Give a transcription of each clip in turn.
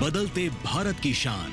बदलते भारत की शान।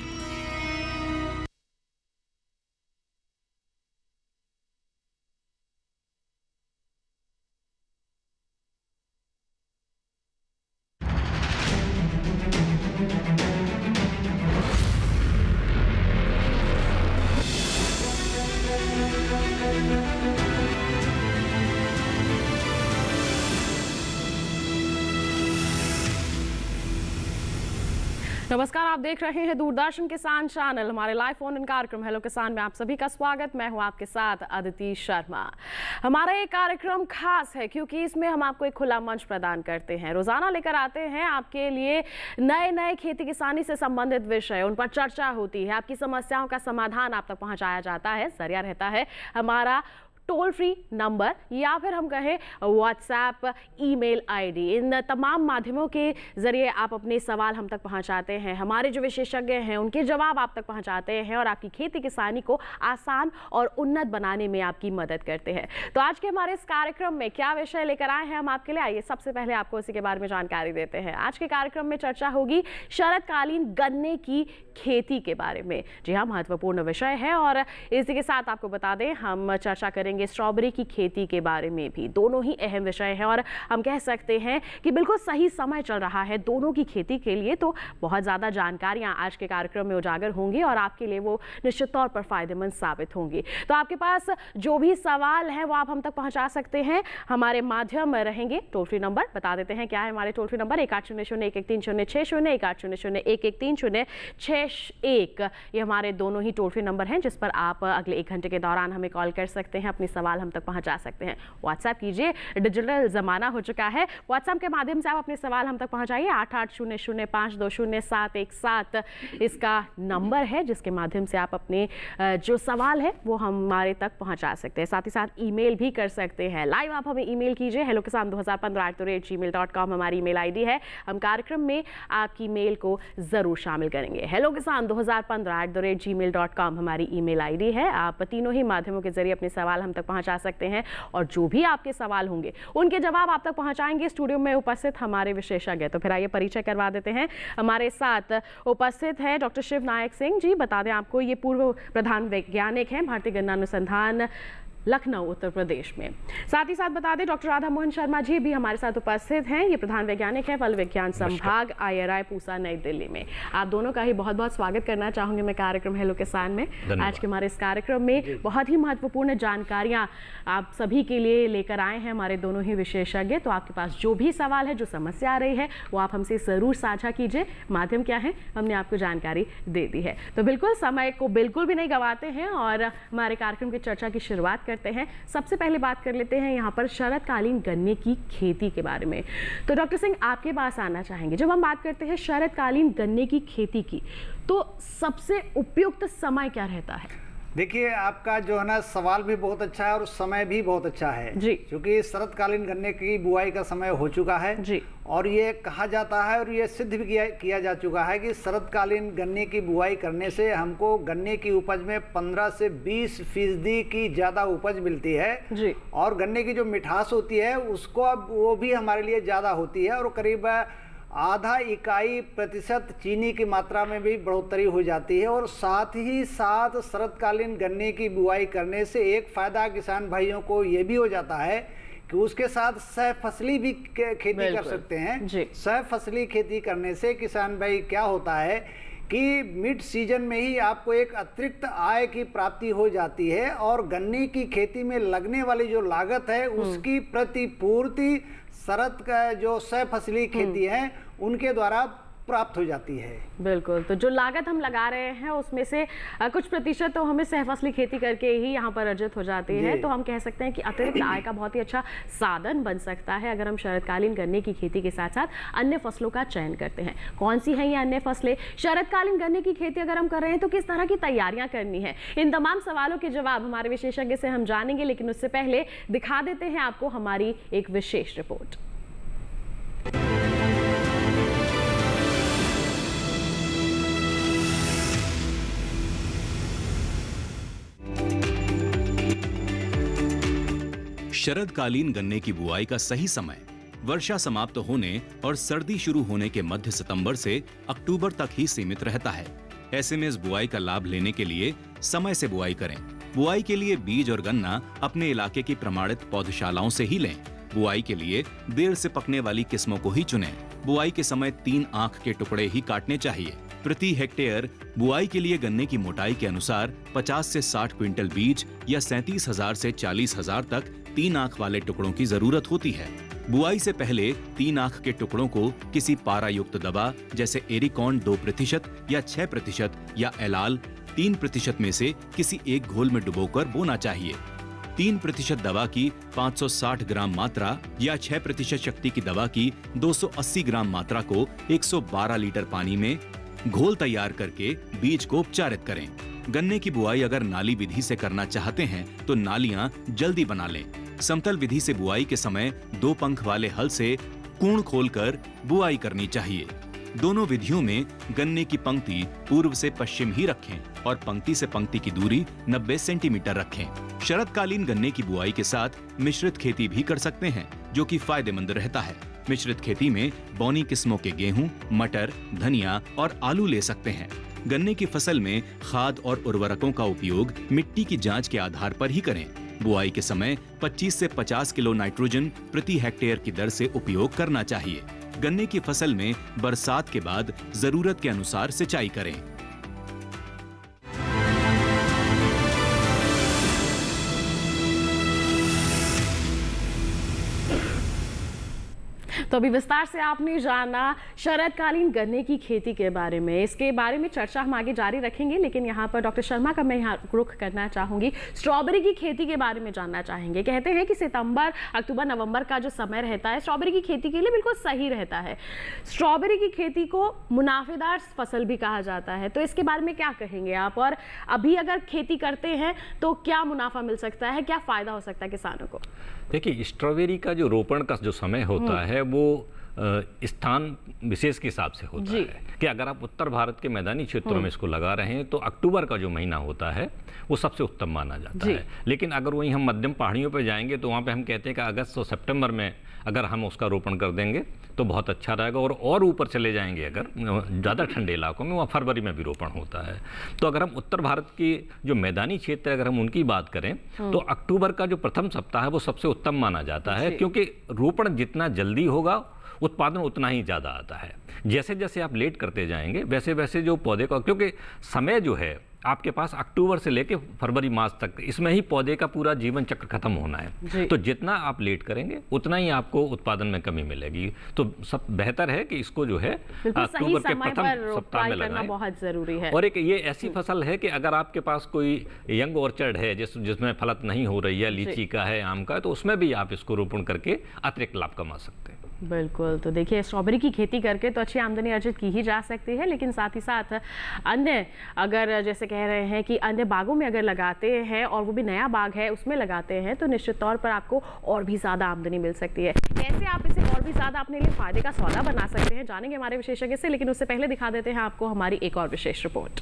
नमस्कार, आप देख रहे हैं दूरदर्शन किसान चैनल। हमारे लाइव फोन इन कार्यक्रम हेलो किसान में आप सभी का स्वागत। मैं हूं आपके साथ अदिति शर्मा। हमारा ये कार्यक्रम खास है क्योंकि इसमें हम आपको एक खुला मंच प्रदान करते हैं। रोजाना लेकर आते हैं आपके लिए नए नए खेती किसानी से संबंधित विषय, उन पर चर्चा होती है, आपकी समस्याओं का समाधान आप तक पहुंचाया जाता है। जरिया रहता है हमारा टोल फ्री नंबर या फिर हम कहें व्हाट्सएप, ईमेल आईडी। इन तमाम माध्यमों के जरिए आप अपने सवाल हम तक पहुंचाते हैं। हमारे जो विशेषज्ञ हैं उनके जवाब आप तक पहुंचाते हैं और आपकी खेती किसानी को आसान और उन्नत बनाने में आपकी मदद करते हैं। तो आज के हमारे इस कार्यक्रम में क्या विषय लेकर आए हैं हम आपके लिए, आइए सबसे पहले आपको इसी के बारे में जानकारी देते हैं। आज के कार्यक्रम में चर्चा होगी शरदकालीन गन्ने की खेती के बारे में। जी हाँ, महत्वपूर्ण विषय है। और इसी के साथ आपको बता दें हम चर्चा करेंगे स्ट्रॉबेरी की खेती के बारे में भी। दोनों ही अहम विषय हैं और हम कह सकते हैं कि बिल्कुल सही समय चल रहा है दोनों की खेती के लिए। तो बहुत ज़्यादा जानकारियां आज के कार्यक्रम में उजागर होंगी और आपके लिए वो निश्चित तौर पर फायदेमंद साबित होंगी। तो आपके पास जो भी सवाल है वो आप हम तक पहुंचा सकते हैं। हमारे माध्यम रहेंगे टोल फ्री नंबर, बता देते हैं क्या है हमारे टोल फ्री नंबर। 1800-1130-601, 1800-1130-661। ये हमारे दोनों ही टोल फ्री नंबर हैं जिस पर आप अगले 1 घंटे के दौरान हमें कॉल कर सकते हैं, अपने सवाल हम तक पहुंचा सकते हैं। व्हाट्सएप कीजिए, डिजिटल जमाना हो चुका है। व्हाट्सएप के माध्यम से आप अपने सवाल हम तक पहुंचाइए। 8800520717 इसका नंबर है जिसके माध्यम से आप अपने जो सवाल है वो हमारे तक पहुंचा सकते हैं। साथ ही साथ ईमेल भी कर सकते हैं। लाइव आप हमें ईमेल कीजिए hellokisan2015@gmail.com हमारी ईमेल आईडी है। हम कार्यक्रम में आपकी मेल को जरूर शामिल करेंगे। hellokisan2015@gmail.com हमारी ईमेल आईडी है। आप तीनों ही माध्यमों के जरिए अपने सवाल हम तक पहुंचा सकते हैं और जो भी आपके सवाल होंगे उनके जवाब आप तक पहुंचाएंगे स्टूडियो में उपस्थित हमारे विशेषज्ञ। तो फिर आइए परिचय करवा देते हैं। हमारे साथ उपस्थित है डॉक्टर शिव नायक सिंह जी। बता दें आपको ये पूर्व प्रधान वैज्ञानिक हैं भारतीय गन्ना अनुसंधान लखनऊ उत्तर प्रदेश में। साथ ही साथ बता दें डॉक्टर राधा मोहन शर्मा जी भी हमारे साथ उपस्थित हैं। ये प्रधान वैज्ञानिक है फल विज्ञान संभाग IRI पूसा नई दिल्ली में। आप दोनों का ही बहुत बहुत स्वागत करना चाहूंगी मैं कार्यक्रम हेलो किसान में। आज के हमारे इस कार्यक्रम में बहुत ही महत्वपूर्ण जानकारियां आप सभी के लिए लेकर आए हैं हमारे दोनों ही विशेषज्ञ। तो आपके पास जो भी सवाल है, जो समस्या आ रही है वो आप हमसे जरूर साझा कीजिए। माध्यम क्या है हमने आपको जानकारी दे दी है। तो बिल्कुल समय को बिल्कुल भी नहीं गंवाते हैं और हमारे कार्यक्रम की चर्चा की शुरुआत करते हैं। सबसे पहले बात कर लेते हैं यहाँ पर शरदकालीन गन्ने की खेती के बारे में। तो डॉक्टर सिंह आपके पास आना चाहेंगे, जब हम बात करते हैं शरदकालीन गन्ने की खेती की तो सबसे उपयुक्त समय क्या रहता है? देखिए, आपका जो है ना सवाल भी बहुत अच्छा है और समय भी बहुत अच्छा है जी, क्योंकि शरदकालीन गन्ने की बुआई का समय हो चुका है जी। और ये कहा जाता है और ये सिद्ध भी किया जा चुका है कि शरदकालीन गन्ने की बुआई करने से हमको गन्ने की उपज में 15 से 20% की ज़्यादा उपज मिलती है जी। और गन्ने की जो मिठास होती है उसको अब वो भी हमारे लिए ज़्यादा होती है और करीब आधा इकाई प्रतिशत चीनी की मात्रा में भी बढ़ोतरी हो जाती है। और साथ ही साथ शरदकालीन गन्ने की बुआई करने से एक फ़ायदा किसान भाइयों को ये भी हो जाता है कि उसके साथ सहफसली भी खेती कर सकते हैं। सहफसली खेती करने से किसान भाई क्या होता है कि मिड सीजन में ही आपको एक अतिरिक्त आय की प्राप्ति हो जाती है और गन्ने की खेती में लगने वाली जो लागत है उसकी प्रतिपूर्ति शरद का जो सहफसली खेती है उनके द्वारा प्राप्त हो जाती है। बिल्कुल, तो जो लागत हम लगा रहे हैं उसमें से कुछ प्रतिशत तो हमें सहफसली खेती करके ही यहाँ पर अर्जित हो जाती है। तो हम कह सकते हैं कि अतिरिक्त आय का बहुत ही अच्छा साधन बन सकता है अगर हम शरदकालीन गन्ने की खेती के साथ साथ अन्य फसलों का चयन करते हैं। कौन सी है ये अन्य फसलें? शरदकालीन गन्ने की खेती अगर हम कर रहे हैं तो किस तरह की तैयारियां करनी है? इन तमाम सवालों के जवाब हमारे विशेषज्ञ से हम जानेंगे, लेकिन उससे पहले दिखा देते हैं आपको हमारी एक विशेष रिपोर्ट। शरदकालीन गन्ने की बुआई का सही समय वर्षा समाप्त होने और सर्दी शुरू होने के मध्य सितंबर से अक्टूबर तक ही सीमित रहता है। ऐसे में इस बुआई का लाभ लेने के लिए समय से बुआई करें। बुआई के लिए बीज और गन्ना अपने इलाके की प्रमाणित पौधशालाओं से ही लें। बुआई के लिए देर से पकने वाली किस्मों को ही चुनें। बुआई के समय 3 आंख के टुकड़े ही काटने चाहिए। प्रति हेक्टेयर बुआई के लिए गन्ने की मोटाई के अनुसार 50 से 60 क्विंटल बीज या 37,000 से 40,000 तक 3 आंख वाले टुकड़ों की जरूरत होती है। बुआई से पहले 3 आंख के टुकड़ों को किसी पारा युक्त दवा जैसे एरिकॉन 2% या 6% या एलाल 3% में से किसी एक घोल में डुबोकर बोना चाहिए। 3% दवा की 560 ग्राम मात्रा या 6% शक्ति की दवा की 280 ग्राम मात्रा को 112 लीटर पानी में घोल तैयार करके बीज को उपचारित करें। गन्ने की बुआई अगर नाली विधि से करना चाहते हैं तो नालियां जल्दी बना लें। समतल विधि से बुआई के समय 2 पंख वाले हल से कूण खोलकर बुआई करनी चाहिए। दोनों विधियों में गन्ने की पंक्ति पूर्व से पश्चिम ही रखें और पंक्ति से पंक्ति की दूरी 90 सेंटीमीटर रखें। शरदकालीन गन्ने की बुआई के साथ मिश्रित खेती भी कर सकते हैं, जो कि फायदेमंद रहता है। मिश्रित खेती में बौनी किस्मों के गेहूं, मटर, धनिया और आलू ले सकते हैं। गन्ने की फसल में खाद और उर्वरकों का उपयोग मिट्टी की जांच के आधार पर ही करें। बुआई के समय 25 से 50 किलो नाइट्रोजन प्रति हेक्टेयर की दर से उपयोग करना चाहिए। गन्ने की फसल में बरसात के बाद जरूरत के अनुसार सिंचाई करें। तो अभी विस्तार से आपने जाना शरदकालीन गन्ने की खेती के बारे में। इसके बारे में चर्चा हम आगे जारी रखेंगे, लेकिन यहाँ पर डॉक्टर शर्मा का मैं यहाँ रुख करना चाहूंगी। स्ट्रॉबेरी की खेती के बारे में जानना चाहेंगे। कहते हैं कि सितंबर, अक्टूबर, नवंबर का जो समय रहता है स्ट्रॉबेरी की खेती के लिए बिल्कुल सही रहता है। स्ट्रॉबेरी की खेती को मुनाफेदार फसल भी कहा जाता है, तो इसके बारे में क्या कहेंगे आप? और अभी अगर खेती करते हैं तो क्या मुनाफा मिल सकता है, क्या फायदा हो सकता है किसानों को? देखिए, स्ट्रॉबेरी का जो रोपण का जो समय होता है वो स्थान विशेष के हिसाब से होता है कि अगर आप उत्तर भारत के मैदानी क्षेत्रों में इसको लगा रहे हैं तो अक्टूबर का जो महीना होता है वो सबसे उत्तम माना जाता है। लेकिन अगर वहीं हम मध्यम पहाड़ियों पर जाएंगे तो वहाँ पे हम कहते हैं कि अगस्त और सितंबर में अगर हम उसका रोपण कर देंगे तो बहुत अच्छा रहेगा। और ऊपर चले जाएंगे अगर ज़्यादा ठंडे इलाकों में, वहाँ फरवरी में भी रोपण होता है। तो अगर हम उत्तर भारत की जो मैदानी क्षेत्र है अगर हम उनकी बात करें तो अक्टूबर का जो प्रथम सप्ताह है वो सबसे उत्तम माना जाता है, क्योंकि रोपण जितना जल्दी होगा उत्पादन उतना ही ज़्यादा आता है। जैसे जैसे आप लेट करते जाएंगे वैसे वैसे जो पौधे का, क्योंकि समय जो है आपके पास अक्टूबर से लेकर फरवरी मास तक, इसमें ही पौधे का पूरा जीवन चक्र खत्म होना है। तो जितना आप लेट करेंगे उतना ही आपको उत्पादन में कमी मिलेगी। तो सब बेहतर है कि इसको जो है अक्टूबर के प्रथम सप्ताह में लगाएं, बहुत जरूरी है। और एक ये ऐसी फसल है कि अगर आपके पास कोई यंग ऑर्चर्ड है जिसमें फलत नहीं हो रही है, लीची का है, आम का है, तो उसमें भी आप इसको रोपण करके अतिरिक्त लाभ कमा सकते हैं। बिल्कुल। तो देखिए, स्ट्रॉबेरी की खेती करके तो अच्छी आमदनी अर्जित की ही जा सकती है, लेकिन साथ ही साथ अन्य, अगर जैसे कह रहे हैं कि अन्य बागों में अगर लगाते हैं और वो भी नया बाग है उसमें लगाते हैं तो निश्चित तौर पर आपको और भी ज़्यादा आमदनी मिल सकती है। कैसे आप इसे और भी ज़्यादा अपने लिए फायदे का सौदा बना सकते हैं, जानेंगे हमारे विशेषज्ञ से। लेकिन उससे पहले दिखा देते हैं आपको हमारी एक और विशेष रिपोर्ट।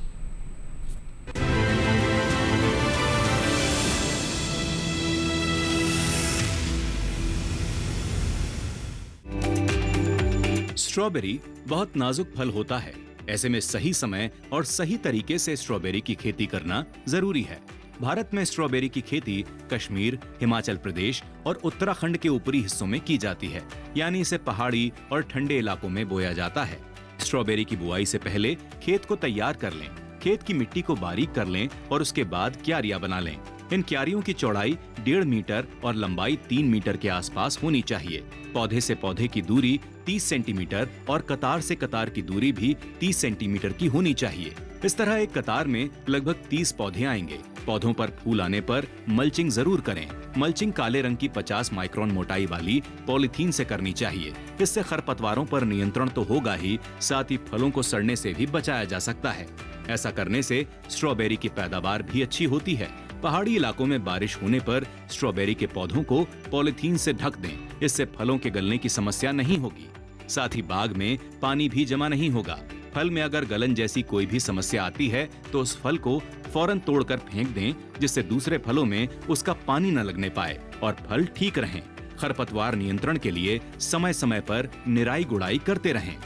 स्ट्रॉबेरी बहुत नाजुक फल होता है। ऐसे में सही समय और सही तरीके से स्ट्रॉबेरी की खेती करना जरूरी है। भारत में स्ट्रॉबेरी की खेती कश्मीर, हिमाचल प्रदेश और उत्तराखंड के ऊपरी हिस्सों में की जाती है, यानी इसे पहाड़ी और ठंडे इलाकों में बोया जाता है। स्ट्रॉबेरी की बुआई से पहले खेत को तैयार कर लें। खेत की मिट्टी को बारीक कर लें और उसके बाद क्यारियां बना लें। इन क्यारियों की चौड़ाई 1.5 मीटर और लंबाई 3 मीटर के आसपास होनी चाहिए। पौधे से पौधे की दूरी 30 सेंटीमीटर और कतार से कतार की दूरी भी 30 सेंटीमीटर की होनी चाहिए। इस तरह एक कतार में लगभग 30 पौधे आएंगे। पौधों पर फूल आने पर मल्चिंग जरूर करें। मल्चिंग काले रंग की 50 माइक्रोन मोटाई वाली पॉलीथीन से करनी चाहिए। इससे खरपतवारों पर नियंत्रण तो होगा ही, साथ ही फलों को सड़ने से भी बचाया जा सकता है। ऐसा करने से स्ट्रॉबेरी की पैदावार भी अच्छी होती है। पहाड़ी इलाकों में बारिश होने पर स्ट्रॉबेरी के पौधों को पॉलीथीन से ढक दें। इससे फलों के गलने की समस्या नहीं होगी। साथ ही बाग में पानी भी जमा नहीं होगा। फल में अगर गलन जैसी कोई भी समस्या आती है तो उस फल को फौरन तोड़कर फेंक दें, जिससे दूसरे फलों में उसका पानी न लगने पाए और फल ठीक रहें। खरपतवार नियंत्रण के लिए समय समय पर निराई गुड़ाई करते रहें।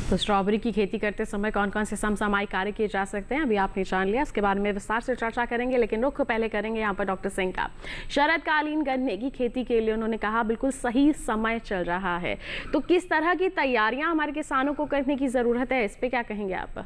तो स्ट्रॉबेरी की खेती करते समय कौन कौन से समसामयिक कार्य किए जा सकते हैं, अभी आपने जान लिया। इसके बारे में विस्तार से चर्चा करेंगे, लेकिन रुख पहले करेंगे यहाँ पर डॉक्टर सिंह का। शरदकालीन गन्ने की खेती के लिए उन्होंने कहा बिल्कुल सही समय चल रहा है, तो किस तरह की तैयारियां हमारे किसानों को करने की जरूरत है, इस पे क्या कहेंगे आप?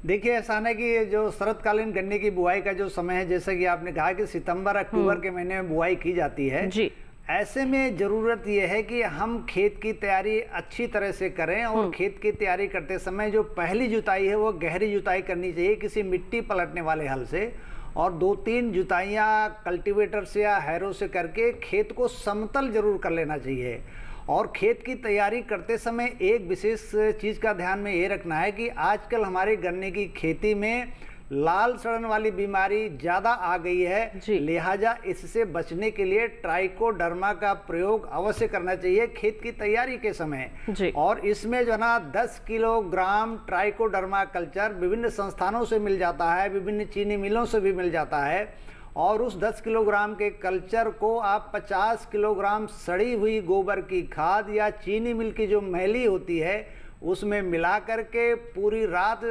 देखिए, ऐसा है कि जो शरदकालीन गन्ने की बुआई का जो समय है, जैसे कि आपने कहा कि सितंबर अक्टूबर के महीने में बुआई की जाती है जी। ऐसे में ज़रूरत यह है कि हम खेत की तैयारी अच्छी तरह से करें और खेत की तैयारी करते समय जो पहली जुताई है वो गहरी जुताई करनी चाहिए किसी मिट्टी पलटने वाले हल से, और 2-3 जुताइयाँ कल्टीवेटर से या हैरो से करके खेत को समतल जरूर कर लेना चाहिए। और खेत की तैयारी करते समय एक विशेष चीज़ का ध्यान में ये रखना है कि आजकल हमारे गन्ने की खेती में लाल सड़न वाली बीमारी ज़्यादा आ गई है, लिहाजा इससे बचने के लिए ट्राइकोडर्मा का प्रयोग अवश्य करना चाहिए खेत की तैयारी के समय। और इसमें जो है ना 10 किलोग्राम ट्राइकोडर्मा कल्चर विभिन्न संस्थानों से मिल जाता है, विभिन्न चीनी मिलों से भी मिल जाता है, और उस 10 किलोग्राम के कल्चर को आप 50 किलोग्राम सड़ी हुई गोबर की खाद या चीनी मिल की जो मैली होती है उसमें मिला करके पूरी रात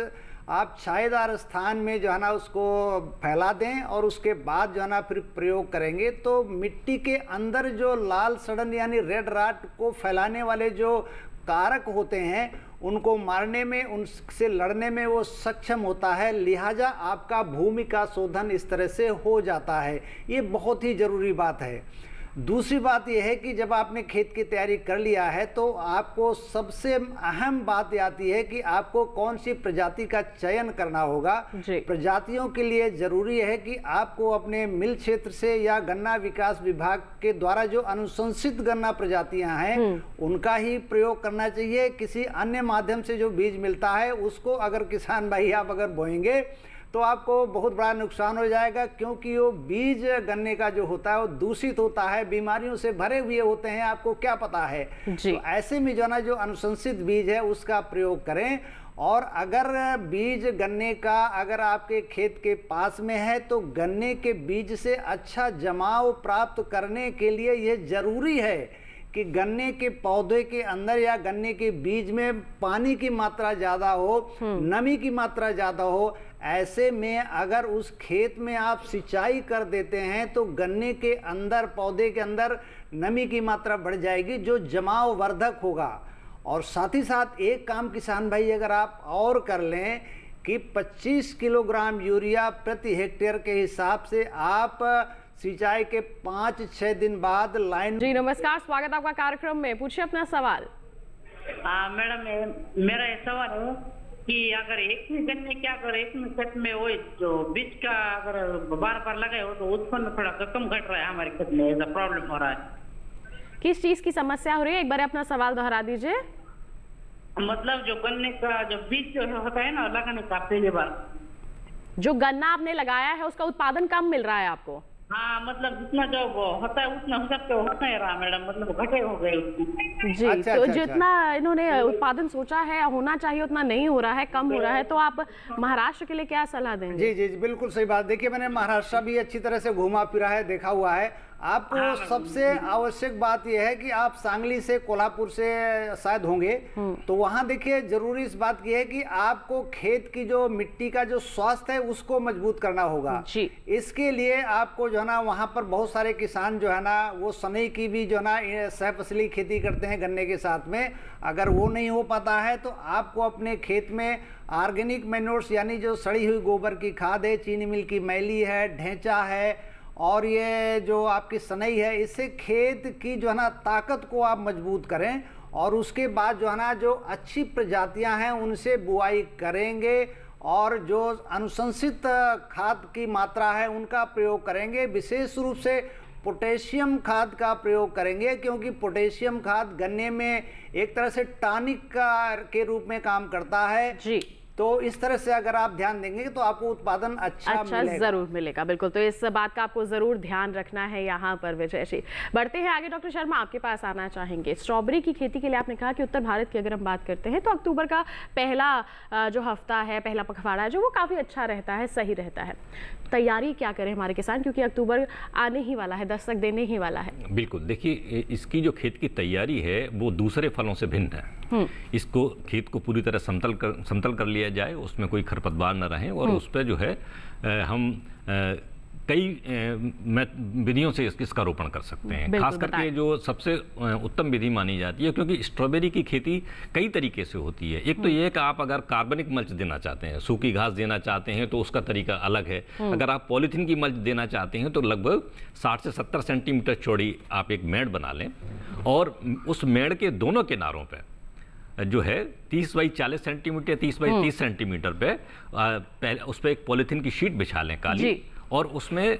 आप छायेदार स्थान में जो है ना उसको फैला दें, और उसके बाद जो है ना फिर प्रयोग करेंगे तो मिट्टी के अंदर जो लाल सड़न यानी रेड राट को फैलाने वाले जो कारक होते हैं उनको मारने में, उनसे लड़ने में वो सक्षम होता है। लिहाजा आपका भूमि का शोधन इस तरह से हो जाता है, ये बहुत ही ज़रूरी बात है। दूसरी बात यह है कि जब आपने खेत की तैयारी कर लिया है तो आपको सबसे अहम बात आती है कि आपको कौन सी प्रजाति का चयन करना होगा। प्रजातियों के लिए ज़रूरी है कि आपको अपने मिल क्षेत्र से या गन्ना विकास विभाग के द्वारा जो अनुशंसित गन्ना प्रजातियां हैं उनका ही प्रयोग करना चाहिए। किसी अन्य माध्यम से जो बीज मिलता है उसको अगर किसान भाई आप अगर बोएंगे तो आपको बहुत बड़ा नुकसान हो जाएगा, क्योंकि वो बीज गन्ने का जो होता है वो दूषित होता है, बीमारियों से भरे हुए होते हैं, आपको क्या पता है। तो ऐसे में जो ना जो अनुशंसित बीज है उसका प्रयोग करें। और अगर बीज गन्ने का अगर आपके खेत के पास में है तो गन्ने के बीज से अच्छा जमाव प्राप्त करने के लिए ये ज़रूरी है कि गन्ने के पौधे के अंदर या गन्ने के बीज में पानी की मात्रा ज़्यादा हो, नमी की मात्रा ज़्यादा हो। ऐसे में अगर उस खेत में आप सिंचाई कर देते हैं तो गन्ने के अंदर, पौधे के अंदर नमी की मात्रा बढ़ जाएगी जो जमाव वर्धक होगा। और साथ ही साथ एक काम किसान भाई अगर आप और कर लें कि 25 किलोग्राम यूरिया प्रति हेक्टेयर के हिसाब से आप सिंचाई के 5-6 दिन बाद लाइन। जी नमस्कार, स्वागत आपका कार्यक्रम में, पूछिए अपना सवाल। मैडम मेरा ये सवाल है कि अगर एक में गन्ने क्या अगर एक में खेत में वो जो बीज का अगर बार बार लगाए हो तो उत्पन्न थोड़ा कम घट रहा है हमारे खेत में, ऐसा प्रॉब्लम हो रहा है। किस चीज की समस्या हो रही है, एक बार अपना सवाल दोहरा दीजिए। मतलब जो गन्ने का जो बीज जो होता है ना लगाने का पहली बार, जो गन्ना आपने लगाया है उसका उत्पादन कम मिल रहा है आपको? हाँ, मतलब जितना जो होता है उतना हो सकता है होता ही रहा मैडम, मतलब घटे हो गए जी। तो जितना इन्होंने उत्पादन सोचा है होना चाहिए उतना नहीं हो रहा है, कम हो रहा है, तो आप महाराष्ट्र के लिए क्या सलाह देंगे? जी जी जी बिल्कुल सही बात। देखिए, मैंने महाराष्ट्र भी अच्छी तरह से घूमा फिरा है, देखा हुआ है। आपको सबसे आवश्यक बात यह है कि आप सांगली से, कोल्हापुर से शायद होंगे, तो वहाँ देखिए जरूरी इस बात की है कि आपको खेत की जो मिट्टी का जो स्वास्थ्य है उसको मजबूत करना होगा जी। इसके लिए आपको जो है ना वहाँ पर बहुत सारे किसान जो है ना वो सनई की भी जो है ना सहफसली खेती करते हैं गन्ने के साथ में। अगर वो नहीं हो पाता है तो आपको अपने खेत में ऑर्गेनिक मैन्योर्स यानी जो सड़ी हुई गोबर की खाद है, चीनी मिल की मैली है, ढेंचा है और ये जो आपकी सनई है, इससे खेत की जो है ना ताकत को आप मजबूत करें। और उसके बाद जो है ना जो अच्छी प्रजातियां हैं उनसे बुआई करेंगे और जो अनुशंसित खाद की मात्रा है उनका प्रयोग करेंगे। विशेष रूप से पोटेशियम खाद का प्रयोग करेंगे, क्योंकि पोटेशियम खाद गन्ने में एक तरह से टॉनिक के रूप में काम करता है जी। तो इस तरह से अगर आप ध्यान देंगे तो आपको उत्पादन अच्छा मिलेगा। जरूर मिलेगा, बिल्कुल। तो इस बात का आपको जरूर ध्यान रखना है यहाँ पर विजय जी। बढ़ते हैं आगे, डॉक्टर शर्मा आपके पास आना चाहेंगे। स्ट्रॉबेरी की खेती के लिए आपने कहा कि उत्तर भारत की अगर हम बात करते हैं तो अक्टूबर का पहला जो हफ्ता है, पहला पखवाड़ा है जो, वो काफ़ी अच्छा रहता है, सही रहता है। तैयारी क्या करें हमारे किसान, क्योंकि अक्टूबर आने ही वाला है, दस्तक देने ही वाला है। बिल्कुल, देखिए इसकी जो खेत की तैयारी है वो दूसरे फलों से भिन्न है। इसको खेत को पूरी तरह समतल कर लिया जाए, उसमें कोई खरपतवार न रहे और उस पर जो है हम कई विधियों से इसका रोपण कर सकते हैं। खास करके जो सबसे उत्तम विधि मानी जाती है, क्योंकि स्ट्रॉबेरी की खेती कई तरीके से होती है। एक तो ये कि आप अगर कार्बनिक मल्च देना चाहते हैं, सूखी घास देना चाहते हैं, तो उसका तरीका अलग है। अगर आप पॉलीथीन की मल्च देना चाहते हैं तो लगभग 60 से 70 सेंटीमीटर चौड़ी आप एक मेड़ बना लें और उस मेड़ के दोनों किनारों पर जो है 30 बाई 40 सेंटीमीटर, 30 बाई 30 सेंटीमीटर पे उस पर एक पॉलीथीन की शीट बिछा लें काली, और उसमें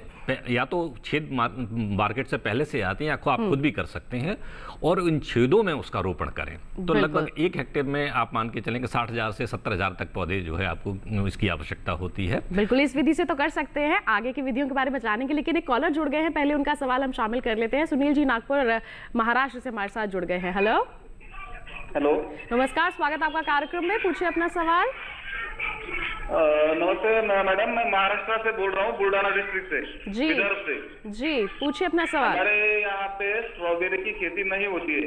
या तो छेद मार्केट से पहले से आते हैं या आप खुद भी कर सकते हैं, और इन छेदों में उसका रोपण करें। तो लगभग 1 हेक्टेयर में आप मान के चलें कि 60,000 से 70,000 तक पौधे जो है आपको इसकी आवश्यकता होती है। बिल्कुल, इस विधि से तो कर सकते हैं। आगे की विधियों के बारे में जानने के लिए लेकिन एक कॉलर जुड़ गए हैं, पहले उनका सवाल हम शामिल कर लेते हैं। सुनील जी नागपुर महाराष्ट्र से हमारे साथ जुड़ गए हैं। हेलो हेलो, नमस्कार, स्वागत आपका कार्यक्रम में, पूछिए अपना सवाल। नमस्ते मैडम, मैं महाराष्ट्र से बोल रहा हूँ, बुलढाना डिस्ट्रिक्ट से, जी विदर्भ से। जी, पूछिए अपना सवाल। हमारे यहाँ पे स्ट्रॉबेरी की खेती नहीं होती है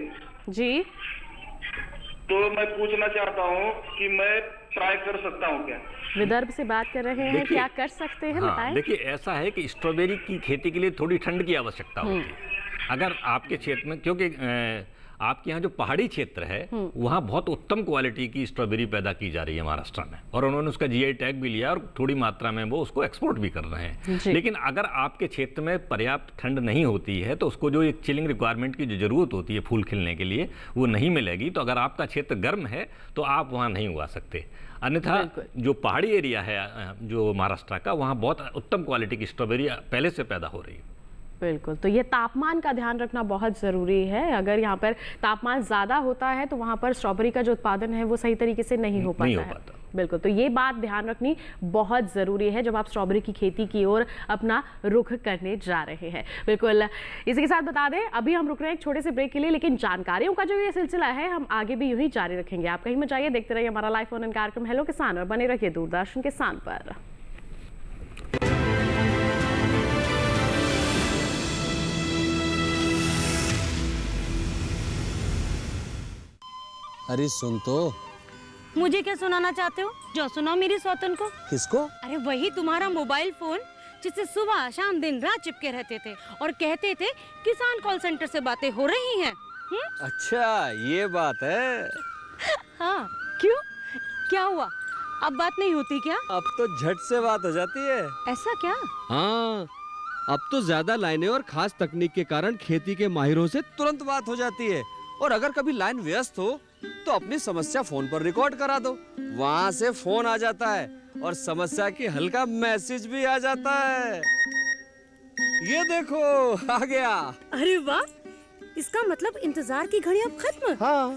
जी, तो मैं पूछना चाहता हूँ कि मैं ट्राई कर सकता हूँ क्या? विदर्भ से बात कर रहे हैं, क्या कर सकते हैं, बताएं। देखिए ऐसा है कि स्ट्रॉबेरी की खेती के लिए थोड़ी ठंड की आवश्यकता होती है। अगर आपके क्षेत्र में, क्योंकि आपके यहाँ जो पहाड़ी क्षेत्र है वहाँ बहुत उत्तम क्वालिटी की स्ट्रॉबेरी पैदा की जा रही है महाराष्ट्र में, और उन्होंने उसका जीआई टैग भी लिया और थोड़ी मात्रा में वो उसको एक्सपोर्ट भी कर रहे हैं। लेकिन अगर आपके क्षेत्र में पर्याप्त ठंड नहीं होती है तो उसको जो एक चिलिंग रिक्वायरमेंट की जो जरूरत होती है फूल खिलने के लिए, वो नहीं मिलेगी। तो अगर आपका क्षेत्र गर्म है तो आप वहाँ नहीं उगा सकते। अन्यथा जो पहाड़ी एरिया है जो महाराष्ट्र का, वहाँ बहुत उत्तम क्वालिटी की स्ट्रॉबेरी पहले से पैदा हो रही है। बिल्कुल, तो ये तापमान का ध्यान रखना बहुत ज़रूरी है। अगर यहाँ पर तापमान ज़्यादा होता है तो वहाँ पर स्ट्रॉबेरी का जो उत्पादन है वो सही तरीके से नहीं हो पाता है। बिल्कुल, तो ये बात ध्यान रखनी बहुत ज़रूरी है जब आप स्ट्रॉबेरी की खेती की ओर अपना रुख करने जा रहे हैं। बिल्कुल, इसी के साथ बता दें अभी हम रुक रहे हैं एक छोटे से ब्रेक के लिए, लेकिन जानकारियों का जो ये सिलसिला है हम आगे भी यूं ही जारी रखेंगे। आप कहीं मत जाइए, देखते रहिए हमारा लाइव फोन इन कार्यक्रम हेलो किसान, और बने रहिए दूरदर्शन किसान पर। अरे सुन तो। मुझे क्या सुनाना चाहते हो? जो सुनाओ मेरी सौतन को। किसको? अरे वही तुम्हारा मोबाइल फोन जिससे सुबह शाम दिन रात चिपके रहते थे और कहते थे किसान कॉल सेंटर से बातें हो रही हैं। अच्छा ये बात है। हाँ, क्यों, क्या हुआ? अब बात नहीं होती क्या? अब तो झट से बात हो जाती है। ऐसा क्या? हाँ, अब तो ज्यादा लाइनें और खास तकनीक के कारण खेती के माहिरों से तुरंत बात हो जाती है। और अगर कभी लाइन व्यस्त हो तो अपनी समस्या फोन पर रिकॉर्ड करा दो, वहाँ से फोन आ जाता है और समस्या की हल का मैसेज भी आ जाता है। ये देखो आ गया। अरे वाह, इसका मतलब इंतजार की घड़ी अब खत्म। हाँ,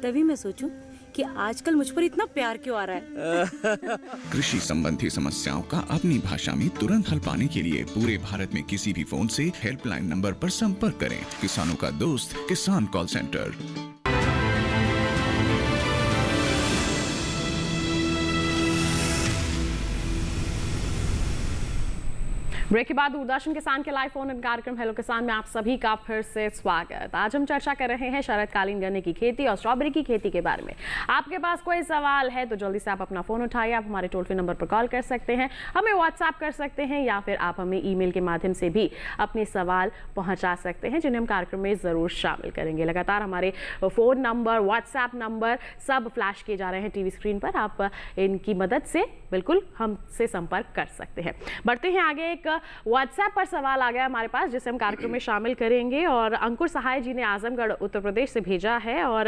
तभी मैं सोचूं कि आजकल मुझ पर इतना प्यार क्यों आ रहा है। कृषि संबंधी समस्याओं का अपनी भाषा में तुरंत हल पाने के लिए पूरे भारत में किसी भी फोन से हेल्पलाइन नंबर पर संपर्क करें। किसानों का दोस्त किसान कॉल सेंटर। ब्रेक के बाद दूरदर्शन किसान के लाइव फोन इन कार्यक्रम हेलो किसान में आप सभी का फिर से स्वागत। आज हम चर्चा कर रहे हैं शरदकालीन गन्ने की खेती और स्ट्रॉबेरी की खेती के बारे में। आपके पास कोई सवाल है तो जल्दी से आप अपना फोन उठाइए। आप हमारे टोल फ्री नंबर पर कॉल कर सकते हैं, हमें व्हाट्सएप कर सकते हैं, या फिर आप हमें ईमेल के माध्यम से भी अपने सवाल पहुंचा सकते हैं, जिन्हें हम कार्यक्रम में जरूर शामिल करेंगे। लगातार हमारे फोन नंबर, व्हाट्सएप नंबर सब फ्लैश किए जा रहे हैं टीवी स्क्रीन पर। आप इनकी मदद से बिल्कुल हमसे संपर्क कर सकते हैं। बढ़ते हैं आगे। एक व्हाट्सएप पर सवाल आ गया हमारे पास जिसे हम कार्यक्रम में शामिल करेंगे, और अंकुर सहाय जी ने आजमगढ़ उत्तर प्रदेश से भेजा है और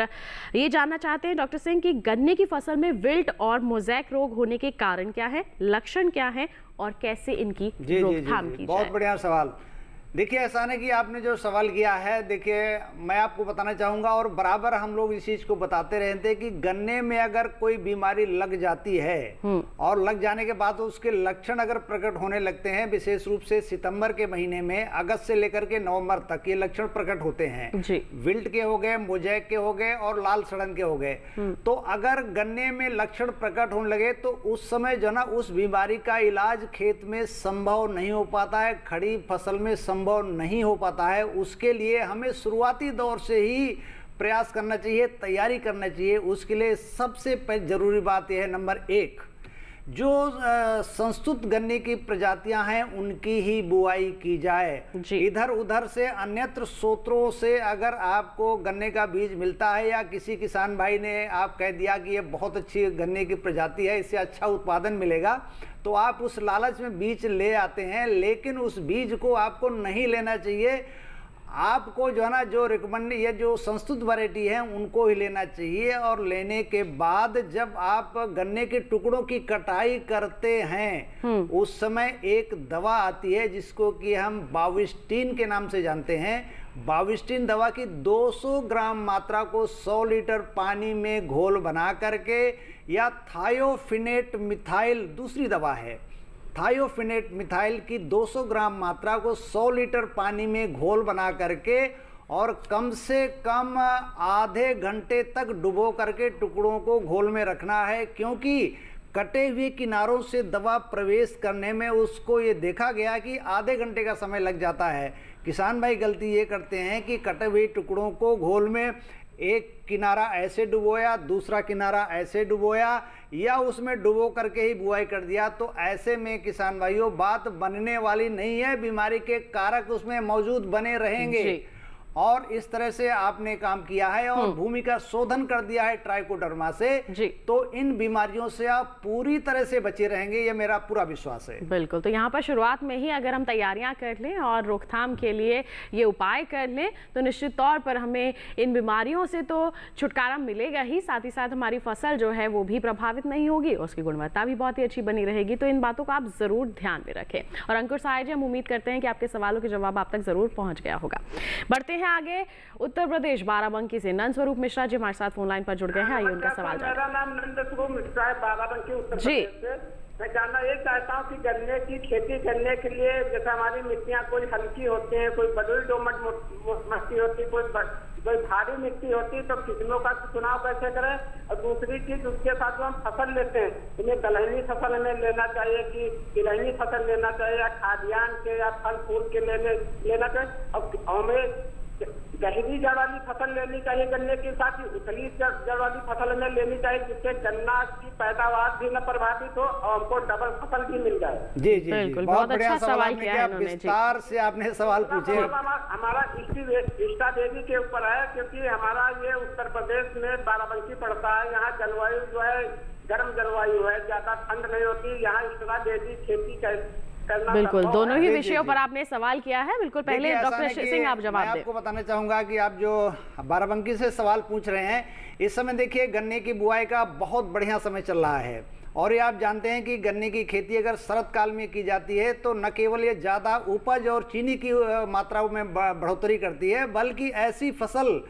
ये जानना चाहते हैं डॉक्टर सिंह कि गन्ने की फसल में विल्ट और मोज़ेक रोग होने के कारण क्या है, लक्षण क्या है और कैसे इनकी रोकथाम की जाए। बहुत बढ़िया सवाल। देखिए ऐसा नहीं कि आपने जो सवाल किया है, देखिए मैं आपको बताना चाहूँगा और बराबर हम लोग इस चीज़ को बताते रहते हैं कि गन्ने में अगर कोई बीमारी लग जाती है और लग जाने के बाद उसके लक्षण अगर प्रकट होने लगते हैं, विशेष रूप से सितंबर के महीने में अगस्त से लेकर के नवंबर तक ये लक्षण प्रकट होते हैं जी। विल्ट के हो गए, मोजैक के हो गए और लाल सड़न के हो गए। तो अगर गन्ने में लक्षण प्रकट होने लगे तो उस समय जो ना उस बीमारी का इलाज खेत में संभव नहीं हो पाता है, खड़ी फसल में संभव नहीं हो पाता है। उसके लिए हमें शुरुआती दौर से ही प्रयास करना चाहिए, तैयारी करना चाहिए। उसके लिए सबसे जरूरी बात यह है, नंबर 1, जो संस्तुत गन्ने की प्रजातियां हैं उनकी ही बुआई की जाए। इधर उधर से अन्यत्र स्रोतों से अगर आपको गन्ने का बीज मिलता है या किसी किसान भाई ने आप कह दिया कि ये बहुत अच्छी गन्ने की प्रजाति है, इससे अच्छा उत्पादन मिलेगा, तो आप उस लालच में बीज ले आते हैं, लेकिन उस बीज को आपको नहीं लेना चाहिए। आपको जो है ना जो रिकमेंड ये जो संस्तुत वैरायटी है उनको ही लेना चाहिए। और लेने के बाद जब आप गन्ने के टुकड़ों की कटाई करते हैं उस समय एक दवा आती है जिसको कि हम बाविस्टिन के नाम से जानते हैं। बाविस्टिन दवा की 200 ग्राम मात्रा को 100 लीटर पानी में घोल बना करके, या थायोफिनेट मिथाइल दूसरी दवा है, थायोफिनेट मिथाइल की 200 ग्राम मात्रा को 100 लीटर पानी में घोल बना करके और कम से कम आधे घंटे तक डुबो करके टुकड़ों को घोल में रखना है, क्योंकि कटे हुए किनारों से दवा प्रवेश करने में उसको ये देखा गया कि आधे घंटे का समय लग जाता है। किसान भाई गलती ये करते हैं कि कटे हुए टुकड़ों को घोल में एक किनारा ऐसे डुबोया, दूसरा किनारा ऐसे डुबोया, या उसमें डुबो करके ही बुआई कर दिया। तो ऐसे में किसान भाइयों बात बनने वाली नहीं है, बीमारी के कारक उसमें मौजूद बने रहेंगे। और इस तरह से आपने काम किया है और भूमि का शोधन कर दिया है ट्राइकोडर्मा से, तो इन बीमारियों से आप पूरी तरह से बचे रहेंगे, ये मेरा पूरा विश्वास है। बिल्कुल, तो यहाँ पर शुरुआत में ही अगर हम तैयारियां कर लें और रोकथाम के लिए ये उपाय कर लें तो निश्चित तौर पर हमें इन बीमारियों से तो छुटकारा मिलेगा ही, साथ ही साथ हमारी फसल जो है वो भी प्रभावित नहीं होगी, उसकी गुणवत्ता भी बहुत ही अच्छी बनी रहेगी। तो इन बातों का आप जरूर ध्यान में रखें। और अंकुर साय जी, हम उम्मीद करते हैं कि आपके सवालों के जवाब आप तक जरूर पहुंच गया होगा। बढ़ते हैं आगे। उत्तर प्रदेश बाराबंकी से नंद स्वरूप मिश्रा जी हमारे साथ फोन लाइन पर जुड़ गए हैं। आइए उनका सवाल जानें। मेरा नाम नंद स्वरूप मिश्रा है, बाराबंकी उत्तर प्रदेश से। मैं जानना ये चाहता हूँ कि गन्ने की खेती करने के लिए जैसे हमारी मिट्टियाँ कोई हल्की होती है, कोई बलुई दोमट मिट्टी होती है, कोई भारी मिट्टी होती है, तो किस्मों का चुनाव कैसे करें? और दूसरी चीज उसके साथ जो हम फसल लेते हैं, इन्हें दलहनी फसल हमें लेना चाहिए कि तिलहनी फसल लेना चाहिए, या खाद्यान्न के या फल फूल के लेना चाहिए? और हमें गहरी जड़ वाली फसल लेनी चाहिए गन्ने के साथ ही उथली जड़ वाली फसल हमें लेनी चाहिए, जिससे गन्ना की पैदावार भी न प्रभावित हो और हमको डबल फसल भी मिल जाए। जी जी बिल्कुल, बहुत अच्छा सवाल किया, विस्तार से आपने सवाल पूछे। हमारा इष्टा देवी के ऊपर है, क्योंकि हमारा ये उत्तर प्रदेश में बाराबंकी पड़ता है, यहाँ जलवायु जो है गर्म जलवायु है, ज्यादा ठंड नहीं होती, यहाँ इष्टा देवी खेती बिल्कुल, दोनों ही विषयों पर आपने सवाल किया है। बिल्कुल, पहले डॉक्टर सिंह आप जवाब दें। मैं आपको बताना चाहूंगा कि आप जो बाराबंकी से सवाल पूछ रहे हैं, इस समय देखिए गन्ने की बुआई का बहुत बढ़िया समय चल रहा है। और ये आप जानते हैं कि गन्ने की खेती अगर शरद काल में की जाती है तो न केवल ये ज़्यादा उपज और चीनी की मात्रा में बढ़ोतरी करती है, बल्कि ऐसी फसल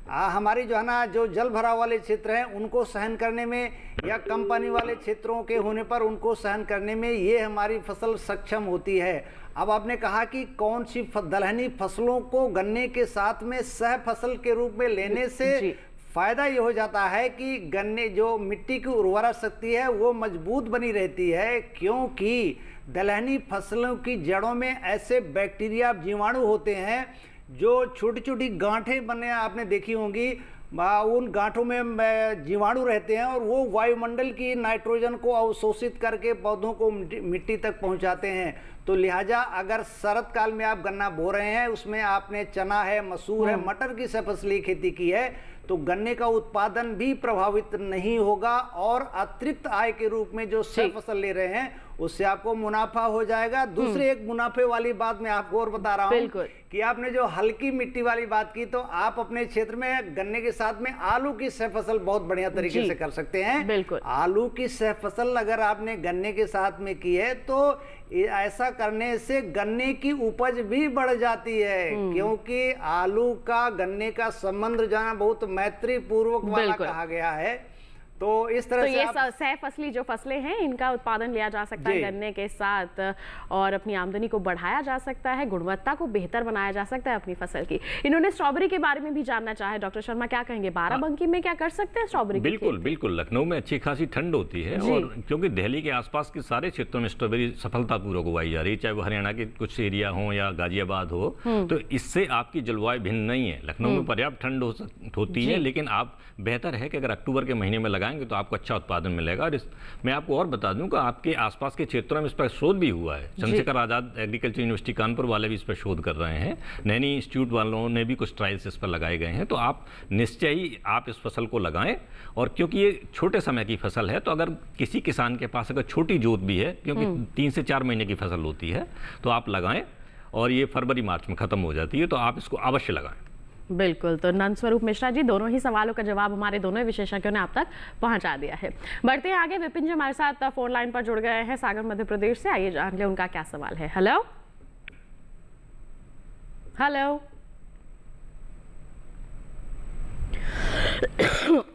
हमारी जो है ना जो जल भराव वाले क्षेत्र हैं उनको सहन करने में, या कम पानी वाले क्षेत्रों के होने पर उनको सहन करने में ये हमारी फसल सक्षम होती है। अब आपने कहा कि कौन सी दलहनी फसलों को गन्ने के साथ में सह फसल के रूप में लेने से फायदा ये हो जाता है कि गन्ने जो मिट्टी की उर्वरा शक्ति है वो मजबूत बनी रहती है, क्योंकि दलहनी फसलों की जड़ों में ऐसे बैक्टीरिया जीवाणु होते हैं जो छोटी छोटी गांठें बने आपने देखी होंगी, उन गांठों में जीवाणु रहते हैं और वो वायुमंडल की नाइट्रोजन को अवशोषित करके पौधों को मिट्टी तक पहुंचाते हैं। तो लिहाजा अगर शरद काल में आप गन्ना बो रहे हैं, उसमें आपने चना है, मसूर है, मटर की सफसली खेती की है, तो गन्ने का उत्पादन भी प्रभावित नहीं होगा और अतिरिक्त आय के रूप में जो फसल ले रहे हैं उससे आपको मुनाफा हो जाएगा। दूसरी एक मुनाफे वाली बात मैं आपको और बता रहा हूँ कि आपने जो हल्की मिट्टी वाली बात की, तो आप अपने क्षेत्र में गन्ने के साथ में आलू की सह फसल बहुत बढ़िया तरीके से कर सकते हैं। आलू की सह फसल अगर आपने गन्ने के साथ में की है तो ऐसा करने से गन्ने की उपज भी बढ़ जाती है, क्योंकि आलू का गन्ने का संबंध जो है बहुत मैत्रीपूर्वक वाला कहा गया है। तो इस तरह तो से ये सह फसली जो फसलें हैं इनका उत्पादन लिया जा सकता है गन्ने के साथ, और अपनी आमदनी को बढ़ाया जा सकता है, गुणवत्ता को बेहतर बनाया जा सकता है अपनी फसल की। इन्होंने स्ट्रॉबेरी के बारे में भी जानना चाहे, डॉक्टर शर्मा क्या कहेंगे, बाराबंकी में क्या कर सकते हैं स्ट्रॉबेरी? बिल्कुल बिल्कुल, लखनऊ में अच्छी खासी ठंड होती है, और क्योंकि दिल्ली के आसपास के सारे क्षेत्रों में स्ट्रॉबेरी सफलतापूर्वक उगाई जा रही है, चाहे वो हरियाणा के कुछ एरिया हो या गाजियाबाद हो, तो इससे आपकी जलवायु भिन्न नहीं है। लखनऊ में पर्याप्त ठंड होती है, लेकिन आप बेहतर है कि अगर अक्टूबर के महीने में लगाएंगे तो आपको अच्छा उत्पादन मिलेगा। और मैं आपको और बता दूं कि आपके आसपास के क्षेत्रों में इस पर शोध भी हुआ है। चंद्रशेखर आजाद एग्रीकल्चर यूनिवर्सिटी कानपुर वाले भी इस पर शोध कर रहे हैं, नैनी इंस्टीट्यूट वालों ने भी कुछ ट्रायल्स इस पर लगाए गए हैं। तो आप निश्चय ही आप इस फसल को लगाएं, और क्योंकि ये छोटे समय की फसल है, तो अगर किसी किसान के पास अगर छोटी जोत भी है, क्योंकि 3 से 4 महीने की फसल होती है, तो आप लगाएं, और ये फरवरी मार्च में खत्म हो जाती है, तो आप इसको अवश्य लगाएं। बिल्कुल। तो नंद स्वरूप मिश्रा जी, दोनों ही सवालों का जवाब हमारे दोनों ही विशेषज्ञों ने आप तक पहुंचा दिया है। बढ़ते हैं आगे, विपिन जी हमारे साथ फोन लाइन पर जुड़ गए हैं सागर मध्य प्रदेश से। आइए जान ले उनका क्या सवाल है। हेलो हेलो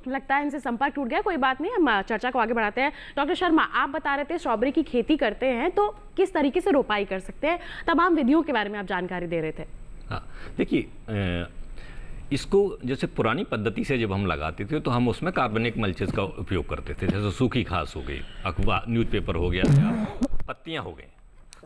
लगता है इनसे संपर्क टूट गया, कोई बात नहीं, हम चर्चा को आगे बढ़ाते हैं। डॉक्टर शर्मा, आप बता रहे थे स्ट्रॉबेरी की खेती करते हैं तो किस तरीके से रोपाई कर सकते हैं, तमाम विधियों के बारे में आप जानकारी दे रहे थे। हाँ, देखिए, इसको जैसे पुरानी पद्धति से जब हम लगाते थे तो हम उसमें कार्बनिक मल्चेस का उपयोग करते थे, जैसे सूखी घास हो गई, अखबार न्यूज़पेपर हो गया, या पत्तियां हो गई।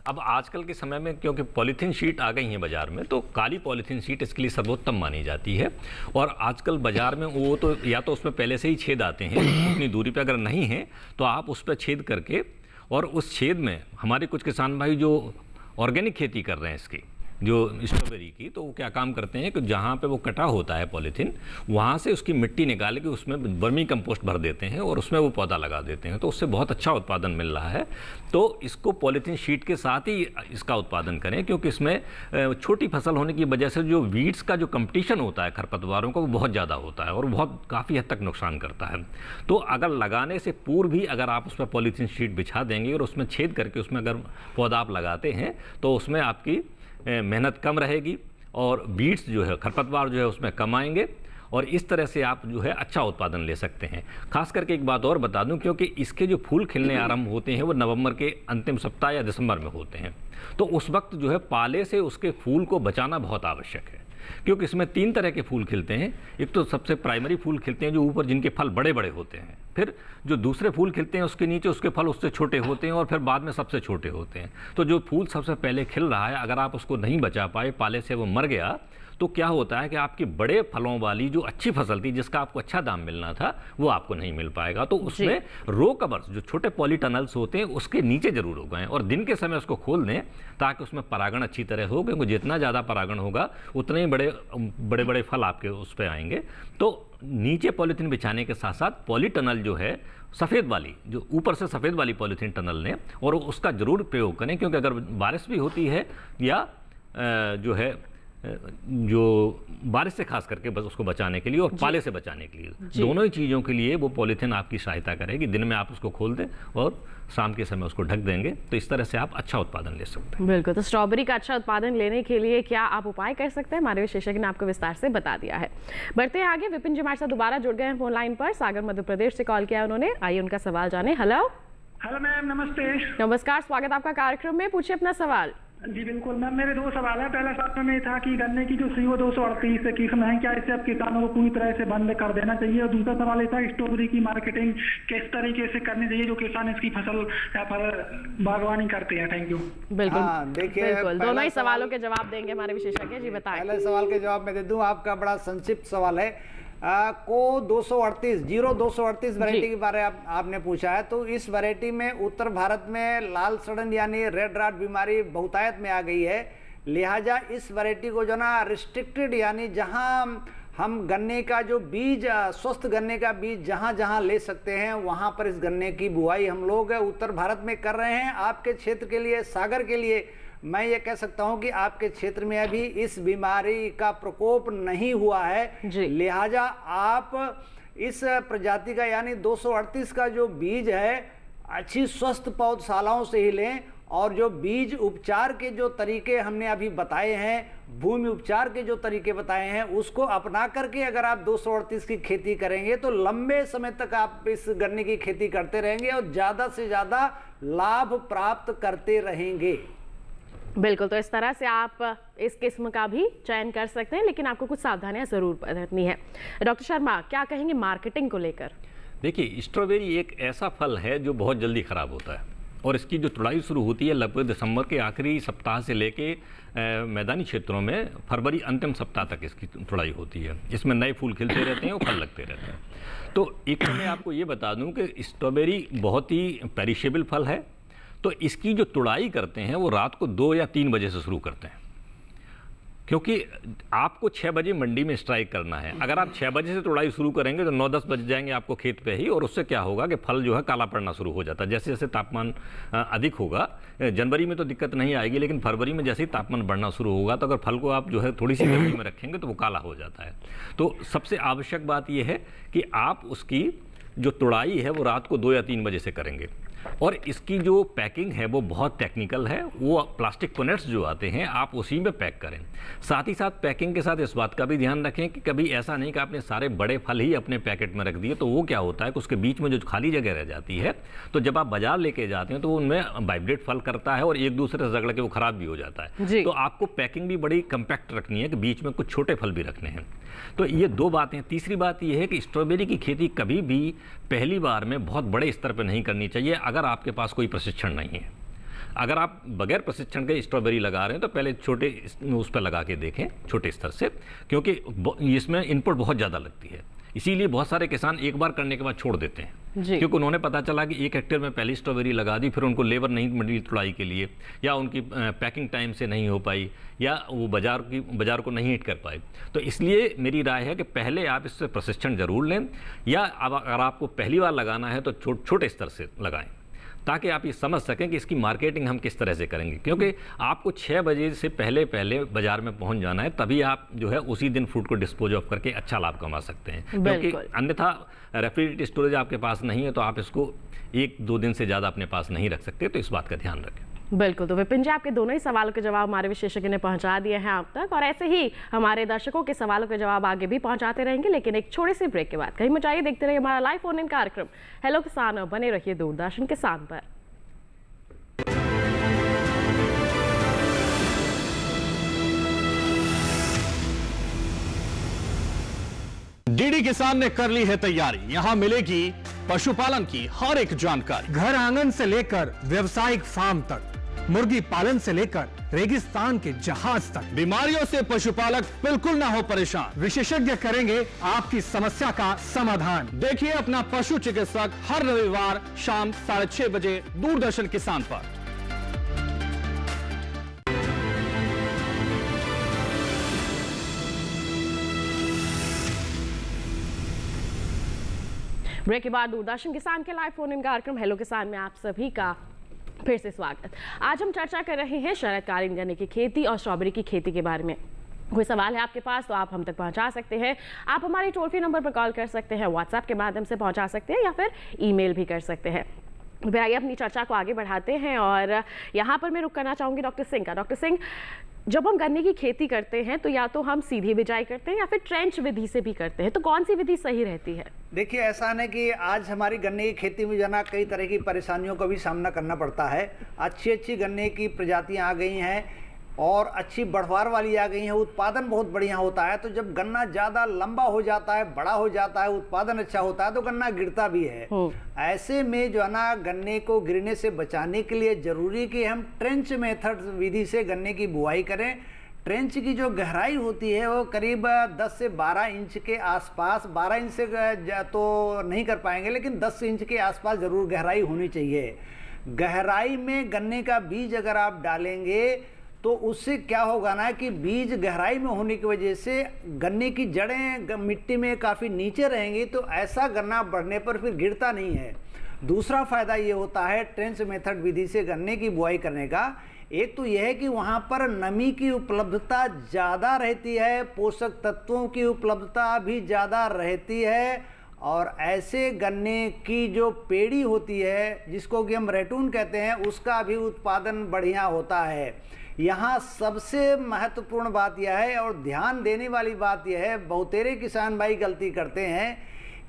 अब आजकल के समय में क्योंकि पॉलीथीन शीट आ गई हैं बाजार में, तो काली पॉलीथीन शीट इसके लिए सर्वोत्तम मानी जाती है। और आजकल बाजार में वो तो या तो उसमें पहले से ही छेद आते हैं, उतनी दूरी पे अगर नहीं है तो आप उस पर छेद करके, और उस छेद में हमारे कुछ किसान भाई जो ऑर्गेनिक खेती कर रहे हैं इसकी, जो स्ट्रॉबेरी की, तो वो क्या काम करते हैं कि जहाँ पे वो कटा होता है पॉलीथीन, वहाँ से उसकी मिट्टी निकाल के उसमें वर्मी कंपोस्ट भर देते हैं और उसमें वो पौधा लगा देते हैं, तो उससे बहुत अच्छा उत्पादन मिल रहा है। तो इसको पॉलीथीन शीट के साथ ही इसका उत्पादन करें, क्योंकि इसमें छोटी फसल होने की वजह से जो वीड्स का जो कंपटीशन होता है खरपतवारों का, वो बहुत ज़्यादा होता है और बहुत काफ़ी हद तक नुकसान करता है। तो अगर लगाने से पूर्व भी अगर आप उस पर पॉलीथीन शीट बिछा देंगे और उसमें छेद करके उसमें अगर पौधा आप लगाते हैं, तो उसमें आपकी मेहनत कम रहेगी और बीड्स जो है, खरपतवार जो है, उसमें कम आएंगे, और इस तरह से आप जो है अच्छा उत्पादन ले सकते हैं। खास करके एक बात और बता दूं, क्योंकि इसके जो फूल खिलने आरंभ होते हैं वो नवंबर के अंतिम सप्ताह या दिसंबर में होते हैं, तो उस वक्त जो है पाले से उसके फूल को बचाना बहुत आवश्यक है, क्योंकि इसमें 3 तरह के फूल खिलते हैं। एक तो सबसे प्राइमरी फूल खिलते हैं जो ऊपर, जिनके फल बड़े बड़े होते हैं, फिर जो दूसरे फूल खिलते हैं उसके नीचे उसके फल उससे छोटे होते हैं, और फिर बाद में सबसे छोटे होते हैं। तो जो फूल सबसे पहले खिल रहा है, अगर आप उसको नहीं बचा पाए, पाले से वो मर गया, तो क्या होता है कि आपकी बड़े फलों वाली जो अच्छी फसल थी, जिसका आपको अच्छा दाम मिलना था, वो आपको नहीं मिल पाएगा। तो उसमें रो कवर्स, जो छोटे पॉलीटनल्स होते हैं, उसके नीचे जरूर उगाएं, और दिन के समय उसको खोल दें ताकि उसमें परागण अच्छी तरह हो, क्योंकि जितना ज़्यादा परागण होगा उतने ही बड़े बड़े फल आपके उस पर आएंगे। तो नीचे पॉलीथीन बिछाने के साथ साथ पॉलीटनल जो है, सफ़ेद वाली, जो ऊपर से सफ़ेद वाली पॉलीथीन टनल लें और उसका ज़रूर प्रयोग करें, क्योंकि अगर बारिश भी होती है या जो है जो बारिश से खास करके बस उसको बचाने के लिए और पाले से बचाने के लिए, दोनों ही चीज़ों के लिए वो पॉलीथीन आपकी सहायता करेगी। दिन में आप उसको खोल दें और शाम के समय उसको ढक देंगे, तो इस तरह से आप अच्छा उत्पादन ले सकते हैं। बिल्कुल। तो स्ट्रॉबेरी का अच्छा उत्पादन लेने के लिए क्या आप उपाय कर सकते हैं, हमारे विशेषज्ञ ने आपको विस्तार से बता दिया है। बढ़ते हैं आगे, विपिन जी हमारे साथ दोबारा जुड़ गए हैं फोन लाइन पर, सागर मध्य प्रदेश से कॉल किया उन्होंने। आइए उनका सवाल जाने। हेलो मैम, नमस्ते। नमस्कार, स्वागत आपका कार्यक्रम में, पूछिए अपना सवाल। जी बिल्कुल मैम, मेरे 2 सवाल है। पहला सवाल में था कि गन्ने की जो CO 238 किस्म है, क्या इसे अब किसानों को पूरी तरह से बंद कर देना चाहिए? और दूसरा सवाल ये था कि स्ट्रॉबेरी की मार्केटिंग किस तरीके से करनी चाहिए जो किसान इसकी फसल बागवानी करते हैं? Thank you. बिल्कुल, देखिए, दोनों ही सवालों के जवाब देंगे हमारे विशेषज्ञ जी, बताएं। पहले सवाल के जवाब मैं दे दूं, आपका बड़ा संक्षिप्त सवाल है। को 238 वैरायटी के बारे में आपने पूछा है। तो इस वैरायटी में उत्तर भारत में लाल सड़न यानी रेड राट बीमारी बहुतायत में आ गई है, लिहाजा इस वैरायटी को जो ना रिस्ट्रिक्टेड, यानी जहां हम गन्ने का जो बीज, स्वस्थ गन्ने का बीज जहां जहां ले सकते हैं, वहां पर इस गन्ने की बुआई हम लोग उत्तर भारत में कर रहे हैं। आपके क्षेत्र के लिए, सागर के लिए मैं ये कह सकता हूं कि आपके क्षेत्र में अभी इस बीमारी का प्रकोप नहीं हुआ है, लिहाजा आप इस प्रजाति का यानी 238 का जो बीज है अच्छी स्वस्थ पौधशालाओं से ही लें और जो बीज उपचार के जो तरीके हमने अभी बताए हैं, भूमि उपचार के जो तरीके बताए हैं, उसको अपना करके अगर आप 238 की खेती करेंगे तो लंबे समय तक आप इस गन्ने की खेती करते रहेंगे और ज़्यादा से ज़्यादा लाभ प्राप्त करते रहेंगे। बिल्कुल, तो इस तरह से आप इस किस्म का भी चयन कर सकते हैं, लेकिन आपको कुछ सावधानियां जरूर बरतनी है। डॉक्टर शर्मा, क्या कहेंगे मार्केटिंग को लेकर? देखिए, स्ट्रॉबेरी एक ऐसा फल है जो बहुत जल्दी ख़राब होता है और इसकी जो तुड़ाई शुरू होती है लगभग दिसंबर के आखिरी सप्ताह से लेके मैदानी क्षेत्रों में फरवरी अंतिम सप्ताह तक इसकी तुड़ाई होती है। इसमें नए फूल खिलते रहते हैं और फल लगते रहते हैं। तो एक मैं आपको ये बता दूं कि स्ट्रॉबेरी बहुत ही पेरिशेबल फल है, तो इसकी जो तुड़ाई करते हैं वो रात को 2 या 3 बजे से शुरू करते हैं, क्योंकि आपको 6 बजे मंडी में स्ट्राइक करना है। अगर आप 6 बजे से तुड़ाई शुरू करेंगे तो 9-10 बज जाएंगे आपको खेत पे ही, और उससे क्या होगा कि फल जो है काला पड़ना शुरू हो जाता है। जैसे जैसे तापमान अधिक होगा, जनवरी में तो दिक्कत नहीं आएगी, लेकिन फरवरी में जैसे ही तापमान बढ़ना शुरू होगा तो अगर फल को आप जो है थोड़ी सी गर्मी में रखेंगे तो वो काला हो जाता है। तो सबसे आवश्यक बात यह है कि आप उसकी जो तुड़ाई है वो रात को 2 या 3 बजे से करेंगे। और इसकी जो पैकिंग है वो बहुत टेक्निकल है, वो प्लास्टिक पनेट्स जो आते हैं आप उसी में पैक करें। साथ ही साथ पैकिंग के साथ इस बात का भी ध्यान रखें कि कभी ऐसा नहीं कि आपने सारे बड़े फल ही अपने पैकेट में रख दिए, तो वो क्या होता है कि उसके बीच में जो खाली जगह रह जाती है, तो जब आप बाजार लेके जाते हैं तो वो उनमें वाइब्रेट फल करता है और एक दूसरे से रगड़ के वो खराब भी हो जाता है। तो आपको पैकिंग भी बड़ी कम्पैक्ट रखनी है कि बीच में कुछ छोटे फल भी रखने हैं। तो ये 2 बातें। तीसरी बात ये है कि स्ट्रॉबेरी की खेती कभी भी पहली बार में बहुत बड़े स्तर पर नहीं करनी चाहिए अगर आपके पास कोई प्रशिक्षण नहीं है। अगर आप बगैर प्रशिक्षण के स्ट्रॉबेरी लगा रहे हैं तो पहले छोटे उस पर लगा के देखें, छोटे स्तर से, क्योंकि इसमें इनपुट बहुत ज़्यादा लगती है। इसीलिए बहुत सारे किसान एक बार करने के बाद छोड़ देते हैं, क्योंकि उन्होंने पता चला कि 1 हेक्टेयर में पहली स्ट्रॉबेरी लगा दी, फिर उनको लेबर नहीं मिली तुड़ाई के लिए, या उनकी पैकिंग टाइम से नहीं हो पाई, या वो बाजार को नहीं हिट कर पाए। तो इसलिए मेरी राय है कि पहले आप इससे प्रशिक्षण जरूर लें, या अगर आपको पहली बार लगाना है तो छोटे स्तर से लगाएं, ताकि आप ये समझ सकें कि इसकी मार्केटिंग हम किस तरह से करेंगे। क्योंकि आपको 6 बजे से पहले बाजार में पहुंच जाना है, तभी आप जो है उसी दिन फ्रूट को डिस्पोज ऑफ करके अच्छा लाभ कमा सकते हैं। क्योंकि अन्यथा रेफ्रिजरेटेड स्टोरेज आपके पास नहीं है तो आप इसको 1-2 दिन से ज़्यादा अपने पास नहीं रख सकते, तो इस बात का ध्यान रखें। बिल्कुल, तो विपिन जी, आपके दोनों ही सवालों के जवाब हमारे विशेषज्ञ ने पहुंचा दिए हैं आप तक, और ऐसे ही हमारे दर्शकों के सवालों के जवाब आगे भी पहुंचाते रहेंगे, लेकिन एक छोटे से ब्रेक के बाद। कहीं मत जाइए, देखते रहिए हमारा लाइव फोन इन कार्यक्रम हेलो किसान, और बने रहिए दूरदर्शन किसान पर। डीडी किसान ने कर ली है तैयारी, यहाँ मिलेगी पशुपालन की हर एक जानकारी, घर आंगन से लेकर व्यवसायिक फार्म तक, मुर्गी पालन से लेकर रेगिस्तान के जहाज तक। बीमारियों से पशुपालक बिल्कुल ना हो परेशान, विशेषज्ञ करेंगे आपकी समस्या का समाधान। देखिए अपना पशु चिकित्सक हर रविवार शाम 6:30 बजे दूरदर्शन किसान पर। ब्रेक के बाद दूरदर्शन किसान के लाइव फोन इन कार्यक्रम हेलो किसान में आप सभी का फिर से स्वागत। आज हम चर्चा कर रहे हैं शरदकालीन गन्ने की खेती और स्ट्रॉबेरी की खेती के बारे में। कोई सवाल है आपके पास तो आप हम तक पहुंचा सकते हैं। आप हमारे टोल फ्री नंबर पर कॉल कर सकते हैं, व्हाट्सएप के माध्यम से पहुंचा सकते हैं, या फिर ईमेल भी कर सकते हैं। फिर आइए अपनी चर्चा को आगे बढ़ाते हैं, और यहाँ पर मैं रुक करना चाहूँगी डॉक्टर सिंह का। डॉक्टर सिंह, जब हम गन्ने की खेती करते हैं तो या तो हम सीधी बिजाई करते हैं या फिर ट्रेंच विधि से भी करते हैं, तो कौन सी विधि सही रहती है? देखिए, ऐसा है कि आज हमारी गन्ने की खेती में जना कई तरह की परेशानियों का भी सामना करना पड़ता है। अच्छी गन्ने की प्रजातियां आ गई हैं और अच्छी बढ़वार वाली आ गई हैं, उत्पादन बहुत बढ़िया होता है। तो जब गन्ना ज़्यादा लंबा हो जाता है, बड़ा हो जाता है, उत्पादन अच्छा होता है, तो गन्ना गिरता भी है। ऐसे में जो है ना, गन्ने को गिरने से बचाने के लिए ज़रूरी कि हम ट्रेंच मेथड विधि से गन्ने की बुआई करें। ट्रेंच की जो गहराई होती है वो करीब 10 से 12 इंच के आसपास, 12 इंच से तो नहीं कर पाएंगे, लेकिन 10 इंच के आसपास ज़रूर गहराई होनी चाहिए। गहराई में गन्ने का बीज अगर आप डालेंगे तो उससे क्या होगा ना कि बीज गहराई में होने की वजह से गन्ने की जड़ें मिट्टी में काफ़ी नीचे रहेंगी, तो ऐसा गन्ना बढ़ने पर फिर गिरता नहीं है। दूसरा फ़ायदा ये होता है ट्रेंच मेथड विधि से गन्ने की बुआई करने का, एक तो यह है कि वहाँ पर नमी की उपलब्धता ज़्यादा रहती है, पोषक तत्वों की उपलब्धता भी ज़्यादा रहती है, और ऐसे गन्ने की जो पेड़ी होती है, जिसको कि हम रैटून कहते हैं, उसका भी उत्पादन बढ़िया होता है। यहाँ सबसे महत्वपूर्ण बात यह है और ध्यान देने वाली बात यह है, बहुतेरे किसान भाई गलती करते हैं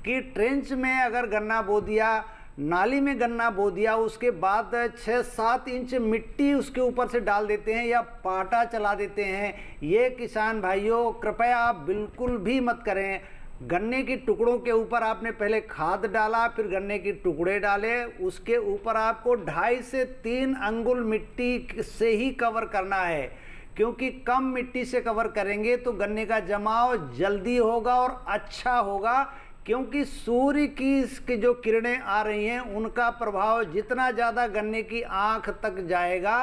कि ट्रेंच में अगर गन्ना बो दिया, नाली में गन्ना बो दिया, उसके बाद 6-7 इंच मिट्टी उसके ऊपर से डाल देते हैं या पाटा चला देते हैं। ये किसान भाइयों कृपया आप बिल्कुल भी मत करें। गन्ने के टुकड़ों के ऊपर आपने पहले खाद डाला, फिर गन्ने के टुकड़े डाले, उसके ऊपर आपको 2.5 से 3 अंगुल मिट्टी से ही कवर करना है, क्योंकि कम मिट्टी से कवर करेंगे तो गन्ने का जमाव जल्दी होगा और अच्छा होगा, क्योंकि सूर्य की इसकी जो किरणें आ रही हैं उनका प्रभाव जितना ज़्यादा गन्ने की आँख तक जाएगा,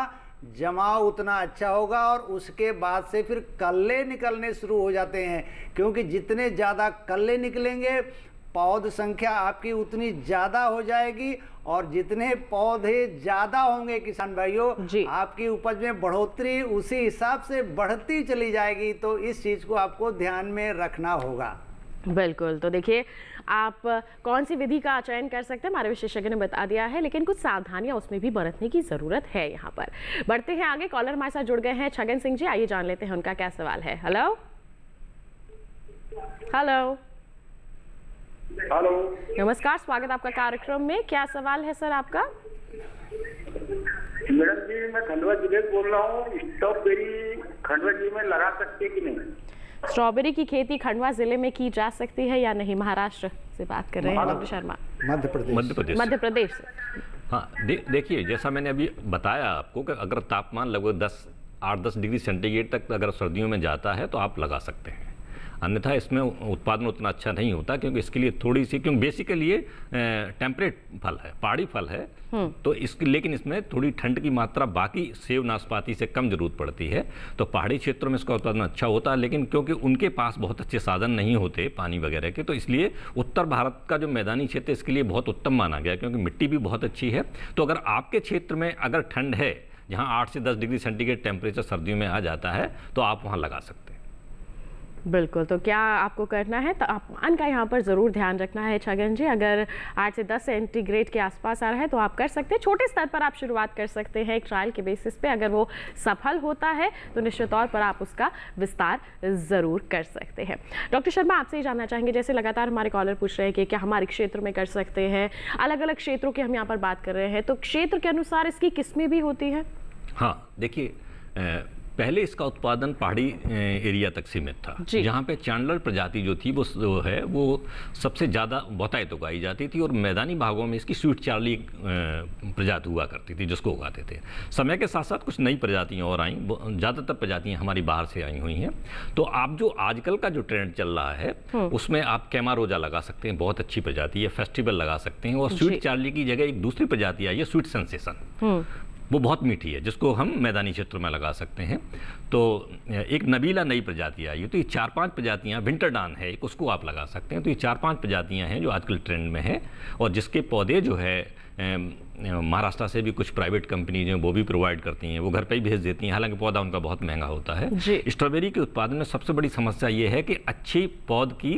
जमाव उतना अच्छा होगा। और उसके बाद से फिर कल्ले निकलने शुरू हो जाते हैं, क्योंकि जितने ज़्यादा कल्ले निकलेंगे पौध संख्या आपकी उतनी ज़्यादा हो जाएगी, और जितने पौधे ज़्यादा होंगे किसान भाइयों, आपकी उपज में बढ़ोतरी उसी हिसाब से बढ़ती चली जाएगी। तो इस चीज़ को आपको ध्यान में रखना होगा। बिल्कुल। तो देखिए, आप कौन सी विधि का चयन कर सकते हैं हमारे विशेषज्ञ ने बता दिया है, लेकिन कुछ सावधानियां उसमें भी बरतने की ज़रूरत है। यहाँ पर बढ़ते हैं आगे। कॉलर हमारे साथ जुड़ गए हैं, छगन सिंह जी, आइए जान लेते हैं उनका क्या सवाल है। हेलो हेलो हेलो, नमस्कार, स्वागत आपका कार्यक्रम में। क्या सवाल है सर आपका? मैडम जी, मैं खंडवा जिले से बोल रहा हूँ। स्ट्रॉबेरी खंडवा जिले में लगा सकते कि नहीं? स्ट्रॉबेरी की खेती खंडवा जिले में की जा सकती है या नहीं? महाराष्ट्र से बात कर रहे हैं डॉक्टर शर्मा। मध्य प्रदेश से। हाँ, देखिए, जैसा मैंने अभी बताया आपको कि अगर तापमान लगभग 8-10 डिग्री सेंटीग्रेड तक अगर सर्दियों में जाता है तो आप लगा सकते हैं, अन्यथा इसमें उत्पादन उतना अच्छा नहीं होता, क्योंकि इसके लिए थोड़ी सी, क्योंकि बेसिकली ये टेम्परेट फल है, पहाड़ी फल है, तो इसकी, लेकिन इसमें थोड़ी ठंड की मात्रा बाकी सेब नाशपाती से कम जरूरत पड़ती है। तो पहाड़ी क्षेत्रों में इसका उत्पादन अच्छा होता है, लेकिन क्योंकि उनके पास बहुत अच्छे साधन नहीं होते पानी वगैरह के, तो इसलिए उत्तर भारत का जो मैदानी क्षेत्र इसके लिए बहुत उत्तम माना गया, क्योंकि मिट्टी भी बहुत अच्छी है। तो अगर आपके क्षेत्र में अगर ठंड है, जहाँ 8 से 10 डिग्री सेंटीग्रेड टेम्परेचर सर्दियों में आ जाता है, तो आप वहाँ लगा सकते हैं। बिल्कुल। तो क्या आपको करना है, तापमान का यहाँ पर ज़रूर ध्यान रखना है छगन जी। अगर 8 से 10 सेंटीग्रेड के आसपास आ रहा है तो आप कर सकते हैं। छोटे स्तर पर आप शुरुआत कर सकते हैं एक ट्रायल के बेसिस पे। अगर वो सफल होता है तो निश्चित तौर पर आप उसका विस्तार ज़रूर कर सकते हैं। डॉक्टर शर्मा, आपसे ही जानना चाहेंगे, जैसे लगातार हमारे कॉलर पूछ रहे हैं कि क्या हमारे क्षेत्र में कर सकते हैं, अलग अलग क्षेत्रों की हम यहाँ पर बात कर रहे हैं, तो क्षेत्र के अनुसार इसकी किस्में भी होती हैं? हाँ, देखिए, पहले इसका उत्पादन पहाड़ी एरिया तक सीमित था, जहाँ पे चांडलर प्रजाति जो थी वो सबसे ज़्यादा बहुतायत उगाई जाती थी, और मैदानी भागों में इसकी स्वीट चार्ली प्रजाति हुआ करती थी, जिसको उगाते थे। समय के साथ साथ कुछ नई प्रजातियाँ और आईं, ज़्यादातर प्रजातियाँ हमारी बाहर से आई हुई हैं। तो आप जो आजकल का जो ट्रेंड चल रहा है उसमें आप कैमारोजा लगा सकते हैं, बहुत अच्छी प्रजाति है, फेस्टिवल लगा सकते हैं, और स्वीट चार्ली की जगह एक दूसरी प्रजाति आई है, स्वीट सेंसेशन, वो बहुत मीठी है, जिसको हम मैदानी क्षेत्रों में लगा सकते हैं। तो एक नबीला नई प्रजाति आई है, तो ये 4-5 प्रजातियाँ, विंटरडान है एक, उसको आप लगा सकते हैं। तो ये 4-5 प्रजातियाँ हैं जो आजकल ट्रेंड में हैं, और जिसके पौधे जो है महाराष्ट्र से भी कुछ प्राइवेट कंपनी जो वो भी प्रोवाइड करती हैं, वो घर पे ही भेज देती हैं, हालांकि पौधा उनका बहुत महंगा होता है। स्ट्रॉबेरी के उत्पादन में सबसे बड़ी समस्या ये है कि अच्छी पौध की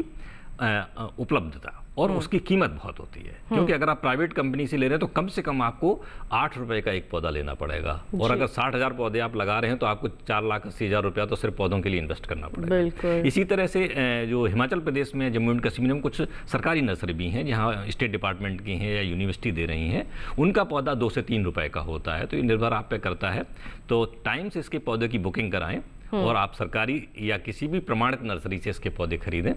उपलब्धता और उसकी कीमत बहुत होती है, क्योंकि अगर आप प्राइवेट कंपनी से ले रहे हैं तो कम से कम आपको 8 रुपए का एक पौधा लेना पड़ेगा, और अगर 60,000 पौधे आप लगा रहे हैं तो आपको 4,80,000 रुपया तो सिर्फ पौधों के लिए इन्वेस्ट करना पड़ेगा। इसी तरह से जो हिमाचल प्रदेश में जम्मू एंड कश्मीर में कुछ सरकारी नर्सरी भी हैं, जहाँ स्टेट डिपार्टमेंट की हैं या यूनिवर्सिटी दे रही हैं, उनका पौधा 2 से 3 रुपए का होता है। तो ये निर्भर आप पे करता है। तो टाइम से इसके पौधे की बुकिंग कराएं, और आप सरकारी या किसी भी प्रमाणित नर्सरी से इसके पौधे खरीदें,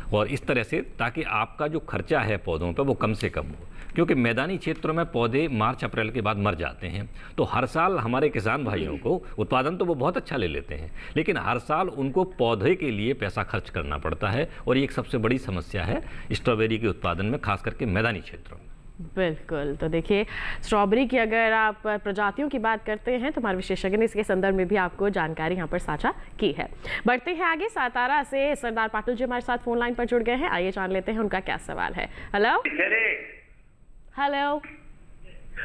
और इस तरह से, ताकि आपका जो खर्चा है पौधों पर वो कम से कम हो, क्योंकि मैदानी क्षेत्रों में पौधे मार्च अप्रैल के बाद मर जाते हैं। तो हर साल हमारे किसान भाइयों को उत्पादन तो वो बहुत अच्छा ले लेते हैं, लेकिन हर साल उनको पौधे के लिए पैसा खर्च करना पड़ता है, और ये एक सबसे बड़ी समस्या है स्ट्रॉबेरी के उत्पादन में, खास करके मैदानी क्षेत्रों में। बिल्कुल। तो देखिए, स्ट्रॉबेरी की अगर आप प्रजातियों की बात करते हैं तो हमारे विशेषज्ञ ने इसके संदर्भ में भी आपको जानकारी यहाँ पर साझा की है। बढ़ते हैं आगे। सातारा से सरदार पाटिल जी हमारे साथ फोन लाइन पर जुड़ गए हैं, आइए जान लेते हैं उनका क्या सवाल है। हेलो हेलो,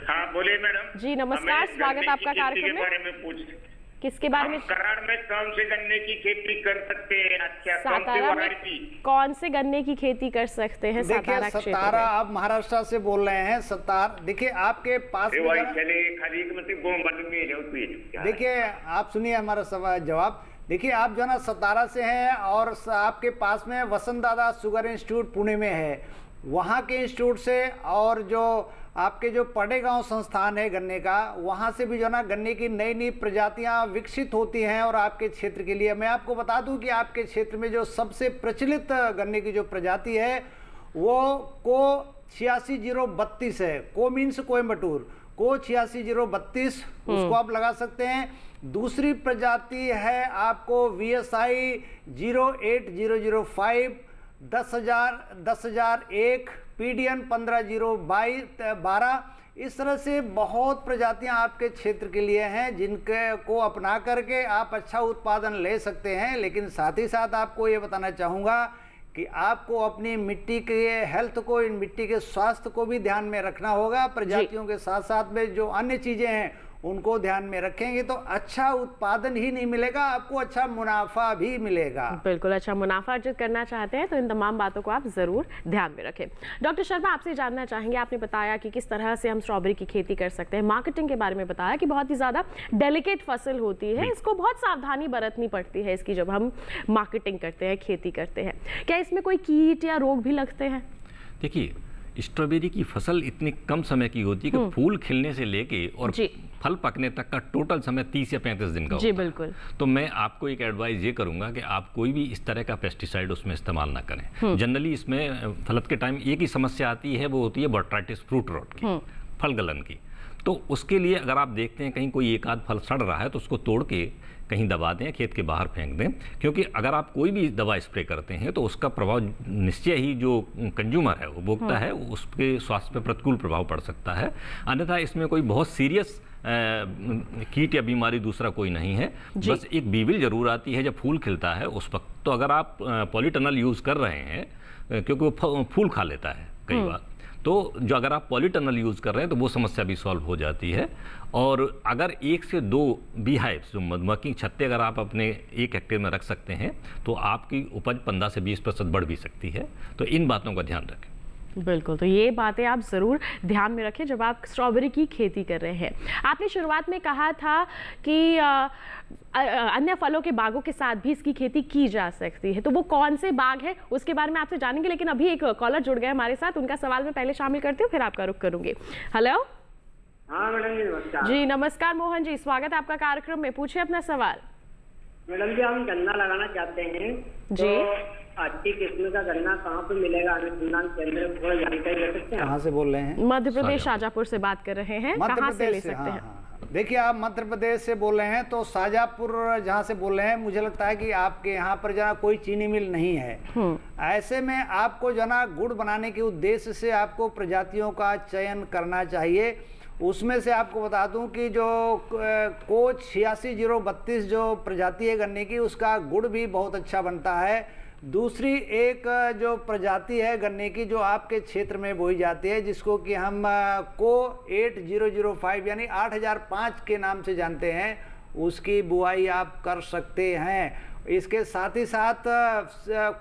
हाँ बोलिए मैडम जी नमस्कार, स्वागत आपका कार्यक्रम में। किसके बारे में? कराड़ में कौन से गन्ने की खेती कर सकते हैं? अच्छा, कौन सी सातारा में वैरायटी? कौन से गन्ने की खेती कर सकते हैं देखिए सातारा क्षेत्र सतारा, में? आप महाराष्ट्र से बोल रहे हैं। देखिए आपके पास में देखिए आप सुनिए हमारा जवाब। देखिए आप जो ना सतारा से हैं और आपके पास में वसंत दादा शुगर इंस्टीट्यूट पुणे में है, वहाँ के इंस्टीट्यूट से और जो आपके जो पडेगांव संस्थान है गन्ने का, वहाँ से भी जो ना गन्ने की नई नई प्रजातियाँ विकसित होती हैं। और आपके क्षेत्र के लिए मैं आपको बता दूं कि आपके क्षेत्र में जो सबसे प्रचलित गन्ने की जो प्रजाति है वो को 86-032 है। को मीन्स कोयम्बटूर, को 86-032 उसको आप लगा सकते हैं। दूसरी प्रजाति है आपको VSI 08005, 10,001, PDN 15,012। इस तरह से बहुत प्रजातियां आपके क्षेत्र के लिए हैं जिनके को अपना करके आप अच्छा उत्पादन ले सकते हैं। लेकिन साथ ही साथ आपको ये बताना चाहूँगा कि आपको अपनी मिट्टी के हेल्थ को, इन मिट्टी के स्वास्थ्य को भी ध्यान में रखना होगा। प्रजातियों के साथ साथ में जो अन्य चीज़ें हैं उनको ध्यान में रखेंगे तो अच्छा उत्पादन ही नहीं मिलेगा, आपको अच्छा मुनाफा भी मिलेगा। बिल्कुल, अच्छा मुनाफा अर्जित करना चाहते हैं तो इन तमाम बातों को आप जरूर ध्यान में रखें। डॉक्टर शर्मा, आपसे जानना चाहेंगे, आपने बताया कि किस तरह से हम स्ट्रॉबेरी की खेती कर सकते हैं, मार्केटिंग के बारे में बताया कि बहुत ही ज़्यादा डेलिकेट फसल होती है, इसको बहुत सावधानी बरतनी पड़ती है इसकी जब हम मार्केटिंग करते हैं, खेती करते हैं। क्या इसमें कोई कीट या रोग भी लगते हैं? देखिए, स्ट्रॉबेरी की फसल इतनी कम समय की होती है कि फूल खिलने से लेके और फल पकने तक का टोटल समय 30 या 35 दिन का होता है। बिल्कुल। तो मैं आपको एक एडवाइस ये करूंगा कि आप कोई भी इस तरह का पेस्टिसाइड उसमें इस्तेमाल ना करें। जनरली इसमें फलत के टाइम एक ही समस्या आती है, वो होती है बॉट्राइटिस फ्रूट रॉट की, फल गलन की। तो उसके लिए अगर आप देखते हैं कहीं कोई एक आध फल सड़ रहा है तो उसको तोड़ के कहीं दबा दें, खेत के बाहर फेंक दें, क्योंकि अगर आप कोई भी दवा स्प्रे करते हैं तो उसका प्रभाव निश्चय ही जो कंज्यूमर है, वो भोक्ता है, उसके स्वास्थ्य पर प्रतिकूल प्रभाव पड़ सकता है। अन्यथा इसमें कोई बहुत सीरियस कीट या बीमारी दूसरा कोई नहीं है। बस एक बीविल जरूर आती है जब फूल खिलता है उस वक्त। तो अगर आप पॉलीटनल यूज़ कर रहे हैं, क्योंकि वो फूल खा लेता है कई बार, तो जो अगर आप पॉलीटनल यूज़ कर रहे हैं तो वो समस्या भी सॉल्व हो जाती है। और अगर 1 से 2 बी हाइव्स, जो मधुमक्खी छत्ते अगर आप अपने 1 हेक्टेयर में रख सकते हैं तो आपकी उपज 15 से 20% बढ़ भी सकती है। तो इन बातों का ध्यान रखें। बिल्कुल, तो ये बातें आप ज़रूर ध्यान में रखें जब आप स्ट्रॉबेरी की खेती कर रहे हैं। आपने शुरुआत में कहा था कि अन्य फलों के बागों के साथ भी इसकी खेती की जा सकती है, तो वो कौन से बाग है उसके बारे में आपसे जानेंगे। लेकिन अभी एक कॉलर जुड़ गए हमारे साथ, उनका सवाल मैं पहले शामिल करती हूँ, फिर आपका रुख करूँगी। हेलो। हाँ मैडम जी, नमस्कार। जी नमस्कार मोहन जी, स्वागत है आपका कार्यक्रम में, पूछिए अपना सवाल। मैडम जी, हम गन्ना लगाना चाहते हैं जी, तो अच्छी किस्म का गन्ना कहाँ पे मिलेगा? अनुसंधान केंद्र थोड़ा जानकारी दे सकते हैं? कहाँ से बोल रहे हैं? मध्य प्रदेश शाजापुर से बात कर रहे हैं, कहाँ से ले सकते हैं? देखिए, आप मध्य प्रदेश से बोल रहे हैं तो शाजापुर जहाँ से बोल रहे हैं, मुझे लगता है कि आपके यहाँ पर जना कोई चीनी मिल नहीं है। ऐसे में आपको जना गुड़ बनाने के उद्देश्य से आपको प्रजातियों का चयन करना चाहिए। उसमें से आपको बता दूं कि जो कोच 86-032 जो प्रजाति है गन्ने की, उसका गुड़ भी बहुत अच्छा बनता है। दूसरी एक जो प्रजाति है गन्ने की जो आपके क्षेत्र में बोई जाती है, जिसको कि हम को 8005 यानी 8005 के नाम से जानते हैं, उसकी बुआई आप कर सकते हैं। इसके साथ ही साथ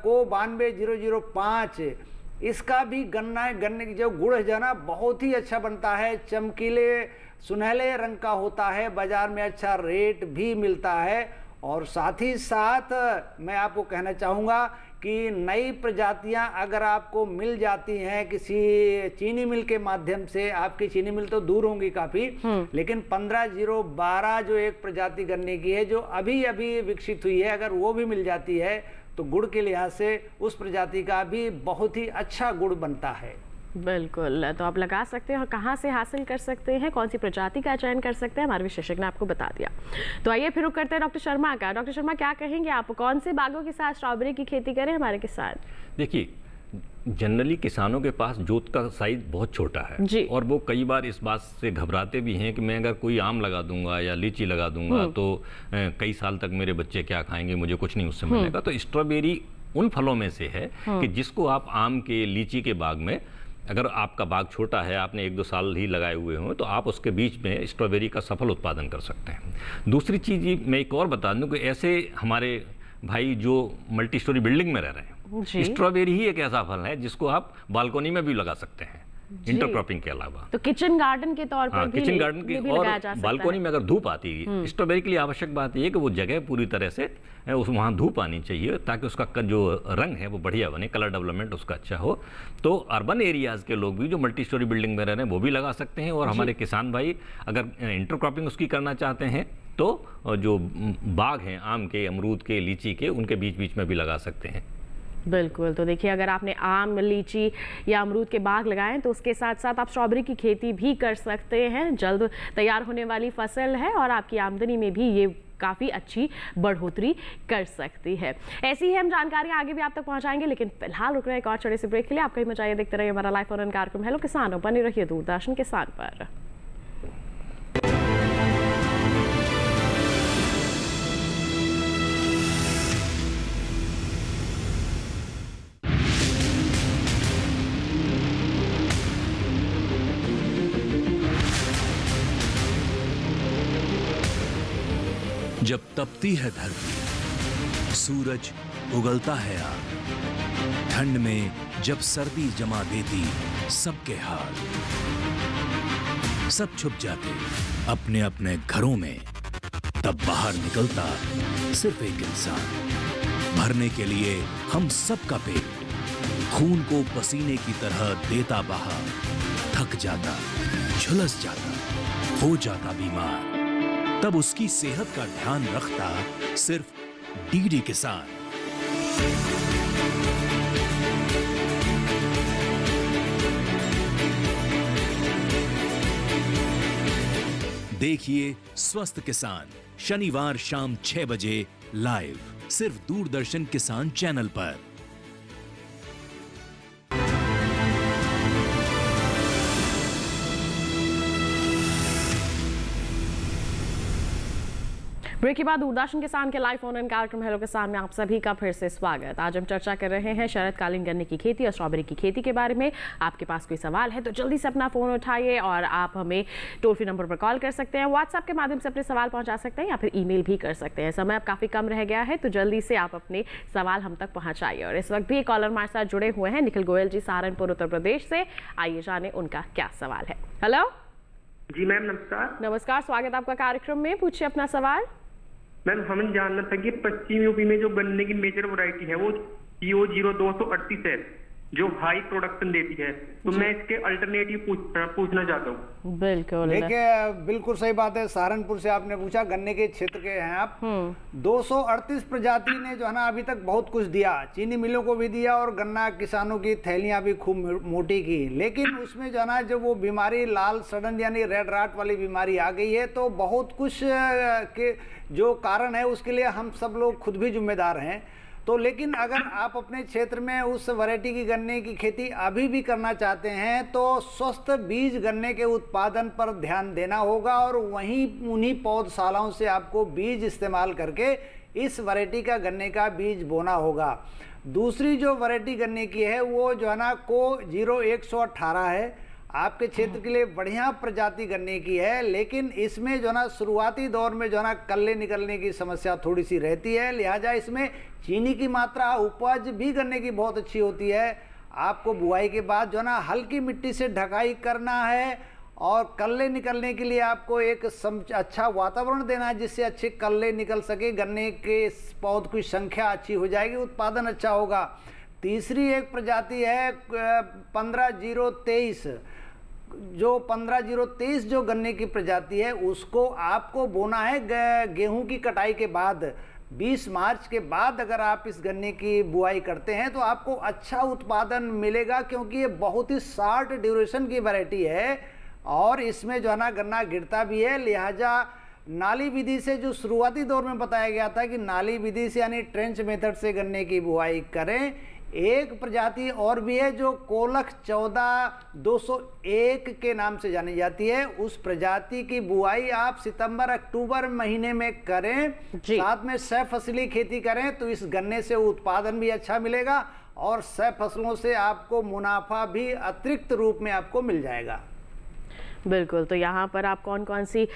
को 92-005, इसका भी गन्ने की जो गुड़ है ना बहुत ही अच्छा बनता है, चमकीले सुनहले रंग का होता है, बाजार में अच्छा रेट भी मिलता है। और साथ ही साथ मैं आपको कहना चाहूँगा कि नई प्रजातियां अगर आपको मिल जाती हैं किसी चीनी मिल के माध्यम से, आपकी चीनी मिल तो दूर होंगी काफ़ी, लेकिन 15-012 जो एक प्रजाति गन्ने की है जो अभी अभी विकसित हुई है, अगर वो भी मिल जाती है तो गुड़ के लिहाज से उस प्रजाति का भी बहुत ही अच्छा गुड़ बनता है। बिल्कुल, तो आप लगा सकते हैं। और कहाँ से हासिल कर सकते हैं, कौन सी प्रजाति का चयन कर सकते हैं, हमारे विशेषज्ञ ने आपको बता दिया। तो आइए फिर रुक करते हैं डॉक्टर शर्मा का। डॉक्टर शर्मा, क्या कहेंगे आप, कौन से बागों के साथ स्ट्रॉबेरी की खेती करें हमारे किसान? देखिए, जनरली किसानों के पास जोत का साइज बहुत छोटा है जी। और वो कई बार इस बात से घबराते भी हैं कि मैं अगर कोई आम लगा दूंगा या लीची लगा दूंगा तो कई साल तक मेरे बच्चे क्या खाएंगे, मुझे कुछ नहीं उससे मिलेगा। तो स्ट्रॉबेरी उन फलों में से है कि जिसको आप आम के, लीची के बाग में अगर आपका बाग छोटा है, आपने 1-2 साल ही लगाए हुए हों, तो आप उसके बीच में स्ट्रॉबेरी का सफल उत्पादन कर सकते हैं। दूसरी चीज़ मैं एक और बता दूं कि ऐसे हमारे भाई जो मल्टी स्टोरी बिल्डिंग में रह रहे हैं, स्ट्रॉबेरी ही एक ऐसा फल है जिसको आप बालकनी में भी लगा सकते हैं इंटरक्रॉपिंग के अलावा। तो किचन गार्डन के तौर पर भी किचन गार्डन की और बालकनी में अगर धूप आती है, स्ट्रॉबेरी के लिए आवश्यक बात यह है कि वो जगह पूरी तरह से वहाँ धूप आनी चाहिए ताकि उसका जो रंग है वो बढ़िया बने, कलर डेवलपमेंट उसका अच्छा हो। तो अर्बन एरियाज़ के लोग भी जो मल्टी स्टोरी बिल्डिंग में रह रहे हैं वो भी लगा सकते हैं, और हमारे किसान भाई अगर इंटरक्रॉपिंग उसकी करना चाहते हैं तो जो बाग हैं आम के, अमरूद के, लीची के, उनके बीच बीच में भी लगा सकते हैं। बिल्कुल। तो देखिए, अगर आपने आम, लीची या अमरूद के बाग लगाए तो उसके साथ साथ आप स्ट्रॉबेरी की खेती भी कर सकते हैं। जल्द तैयार होने वाली फसल है और आपकी आमदनी में भी ये काफ़ी अच्छी बढ़ोतरी कर सकती है। ऐसी ही हम जानकारियां आगे भी आप तक पहुंचाएंगे, लेकिन फिलहाल रुक रहे एक और छोटे से ब्रेक के लिए। आपका ही मचाइए, देखते रहिए हमारा लाइव फोन कार्यक्रम हेलो किसान, बने रहिए दूरदर्शन किसान पर। जब तपती है धरती, सूरज उगलता है आग, ठंड में जब सर्दी जमा देती सबके हाल, सब छुप जाते अपने अपने घरों में, तब बाहर निकलता सिर्फ एक इंसान, भरने के लिए हम सबका पेट, खून को पसीने की तरह देता बहा, थक जाता, झुलस जाता, हो जाता बीमार, तब उसकी सेहत का ध्यान रखता सिर्फ डीडी किसान। देखिए स्वस्थ किसान शनिवार शाम 6 बजे लाइव, सिर्फ दूरदर्शन किसान चैनल पर। ब्रेक के बाद दूरदर्शन किसान के लाइव फोन इन कार्यक्रम हेलो किसान में आप सभी का फिर से स्वागत। आज हम चर्चा कर रहे हैं शरदकालीन गन्ने की खेती और स्ट्रॉबेरी की खेती के बारे में। आपके पास कोई सवाल है तो जल्दी से अपना फोन उठाइए और आप हमें टोल फ्री नंबर पर कॉल कर सकते हैं, व्हाट्सएप के माध्यम से अपने सवाल पहुंचा सकते हैं या फिर ईमेल भी कर सकते हैं। समय अब काफी कम रह गया है तो जल्दी से आप अपने सवाल हम तक पहुंचाइए। और इस वक्त भी एक कॉलर हमारे साथ जुड़े हुए हैं, निखिल गोयल जी, सहारनपुर उत्तर प्रदेश से। आइए जाने उनका क्या सवाल है। हेलो जी मैम, नमस्कार। नमस्कार, स्वागत आपका कार्यक्रम में। पूछिए अपना सवाल। मैम हमें जानना था कि पश्चिम यूपी में जो गन्ने की मेजर वैरायटी है वो CO 0238 है जो हाई प्रोडक्शन देती है, तो मैं इसके अल्टरनेटिव पूछना चाहता हूँ। बिल्कुल, देखिए बिल्कुल सही बात है। सहारनपुर से आपने पूछा, गन्ने के क्षेत्र के हैं आप। 238 प्रजाति ने जो है ना अभी तक बहुत कुछ दिया, चीनी मिलों को भी दिया और गन्ना किसानों की थैलियां भी खूब मोटी की, लेकिन उसमें जो है ना जब वो बीमारी लाल सड़न यानी रेड राट वाली बीमारी आ गई है तो बहुत कुछ के जो कारण है उसके लिए हम सब लोग खुद भी जिम्मेदार हैं। तो लेकिन अगर आप अपने क्षेत्र में उस वैरायटी की गन्ने की खेती अभी भी करना चाहते हैं तो स्वस्थ बीज गन्ने के उत्पादन पर ध्यान देना होगा और वहीं उन्हीं पौधशालाओं से आपको बीज इस्तेमाल करके इस वैरायटी का गन्ने का बीज बोना होगा। दूसरी जो वैरायटी गन्ने की है वो जो है ना को 0118 है, आपके क्षेत्र के लिए बढ़िया प्रजाति गन्ने की है, लेकिन इसमें जो ना शुरुआती दौर में जो ना कल्ले निकलने की समस्या थोड़ी सी रहती है, लिहाजा इसमें चीनी की मात्रा, उपज भी गन्ने की बहुत अच्छी होती है। आपको बुआई के बाद जो ना हल्की मिट्टी से ढकाई करना है और कल्ले निकलने के लिए आपको एक अच्छा वातावरण देना है जिससे अच्छे कल्ले निकल सके, गन्ने के पौध की संख्या अच्छी हो जाएगी, उत्पादन अच्छा होगा। तीसरी एक प्रजाति है 15023, जो 15023 जो गन्ने की प्रजाति है उसको आपको बोना है गेहूं की कटाई के बाद। 20 मार्च के बाद अगर आप इस गन्ने की बुआई करते हैं तो आपको अच्छा उत्पादन मिलेगा, क्योंकि ये बहुत ही शॉर्ट ड्यूरेशन की वैरायटी है और इसमें जो है ना गन्ना गिरता भी है। लिहाजा नाली विधि से, जो शुरुआती दौर में बताया गया था कि नाली विधि से यानी ट्रेंच मेथड से गन्ने की बुआई करें। एक प्रजाति और भी है जो कोलख 14201 के नाम से जानी जाती है, उस प्रजाति की बुआई आप सितंबर अक्टूबर महीने में करें, साथ में सह फसली खेती करें तो इस गन्ने से उत्पादन भी अच्छा मिलेगा और सह फसलों से आपको मुनाफा भी अतिरिक्त रूप में आपको मिल जाएगा। बिल्कुल, तो यहाँ पर आप कौन कौन सी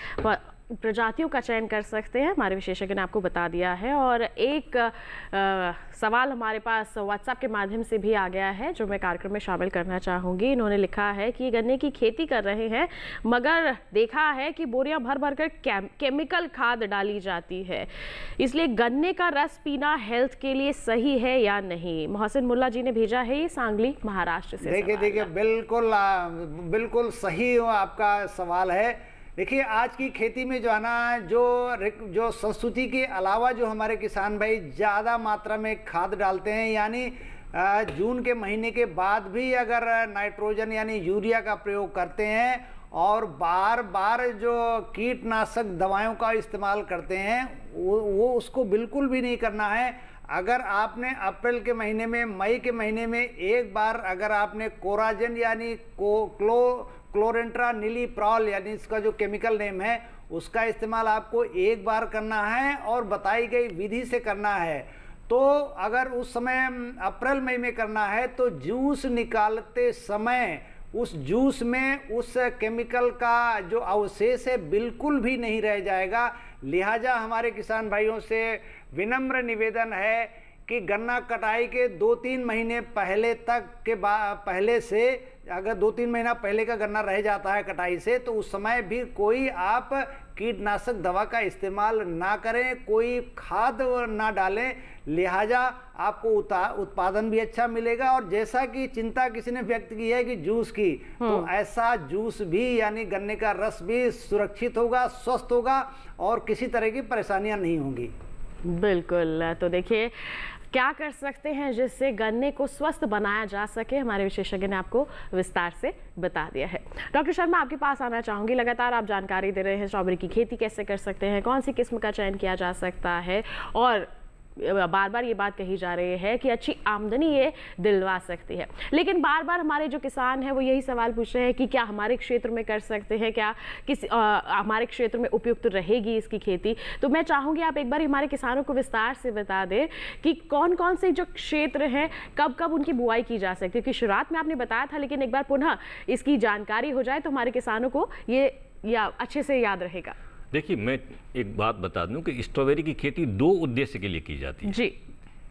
प्रजातियों का चयन कर सकते हैं हमारे विशेषज्ञ ने आपको बता दिया है। और एक सवाल हमारे पास व्हाट्सएप के माध्यम से भी आ गया है जो मैं कार्यक्रम में शामिल करना चाहूँगी। इन्होंने लिखा है कि गन्ने की खेती कर रहे हैं मगर देखा है कि बोरियां भर भर कर केमिकल खाद डाली जाती है, इसलिए गन्ने का रस पीना हेल्थ के लिए सही है या नहीं। मोहसिन मुल्ला जी ने भेजा है ये सांगली महाराष्ट्र से। देखिए बिल्कुल सही आपका सवाल है। देखिए आज की खेती में जो है ना जो संस्तुति के अलावा जो हमारे किसान भाई ज़्यादा मात्रा में खाद डालते हैं, यानी जून के महीने के बाद भी अगर नाइट्रोजन यानी यूरिया का प्रयोग करते हैं और बार बार जो कीटनाशक दवाओं का इस्तेमाल करते हैं वो उसको बिल्कुल भी नहीं करना है। अगर आपने अप्रैल के महीने में, मई के महीने में एक बार अगर आपने कोराजन यानी क्लोरेंट्रानिलीप्रॉल यानी इसका जो केमिकल नेम है उसका इस्तेमाल आपको एक बार करना है और बताई गई विधि से करना है। तो अगर उस समय अप्रैल मई में करना है तो जूस निकालते समय उस जूस में उस केमिकल का जो अवशेष है बिल्कुल भी नहीं रह जाएगा। लिहाजा हमारे किसान भाइयों से विनम्र निवेदन है कि गन्ना कटाई के 2-3 महीने पहले तक के पहले से अगर 2-3 महीना पहले का गन्ना रह जाता है कटाई से तो उस समय भी कोई आप कीटनाशक दवा का इस्तेमाल ना करें, कोई खाद ना डालें। लिहाजा आपको उत्पादन भी अच्छा मिलेगा। और जैसा कि चिंता किसी ने व्यक्त की है कि जूस की, तो ऐसा जूस भी यानी गन्ने का रस भी सुरक्षित होगा, स्वस्थ होगा और किसी तरह की परेशानियां नहीं होंगी। बिल्कुल, तो देखिए क्या कर सकते हैं जिससे गन्ने को स्वस्थ बनाया जा सके, हमारे विशेषज्ञ ने आपको विस्तार से बता दिया है। डॉक्टर शर्मा आपके पास आना चाहूँगी। लगातार आप जानकारी दे रहे हैं स्ट्रॉबेरी की खेती कैसे कर सकते हैं, कौन सी किस्म का चयन किया जा सकता है, और बार बार ये बात कही जा रही है कि अच्छी आमदनी ये दिलवा सकती है। लेकिन बार बार हमारे जो किसान हैं वो यही सवाल पूछ रहे हैं कि क्या हमारे क्षेत्र में कर सकते हैं, क्या हमारे क्षेत्र में उपयुक्त रहेगी इसकी खेती। तो मैं चाहूँगी आप एक बार हमारे किसानों को विस्तार से बता दें कि कौन कौन से जो क्षेत्र हैं कब कब उनकी बुआई की जा सकती है, क्योंकि शुरुआत में आपने बताया था, लेकिन एक बार पुनः इसकी जानकारी हो जाए तो हमारे किसानों को ये अच्छे से याद रहेगा। देखिए मैं एक बात बता दूं कि स्ट्रॉबेरी की खेती 2 उद्देश्य के लिए की जाती है जी।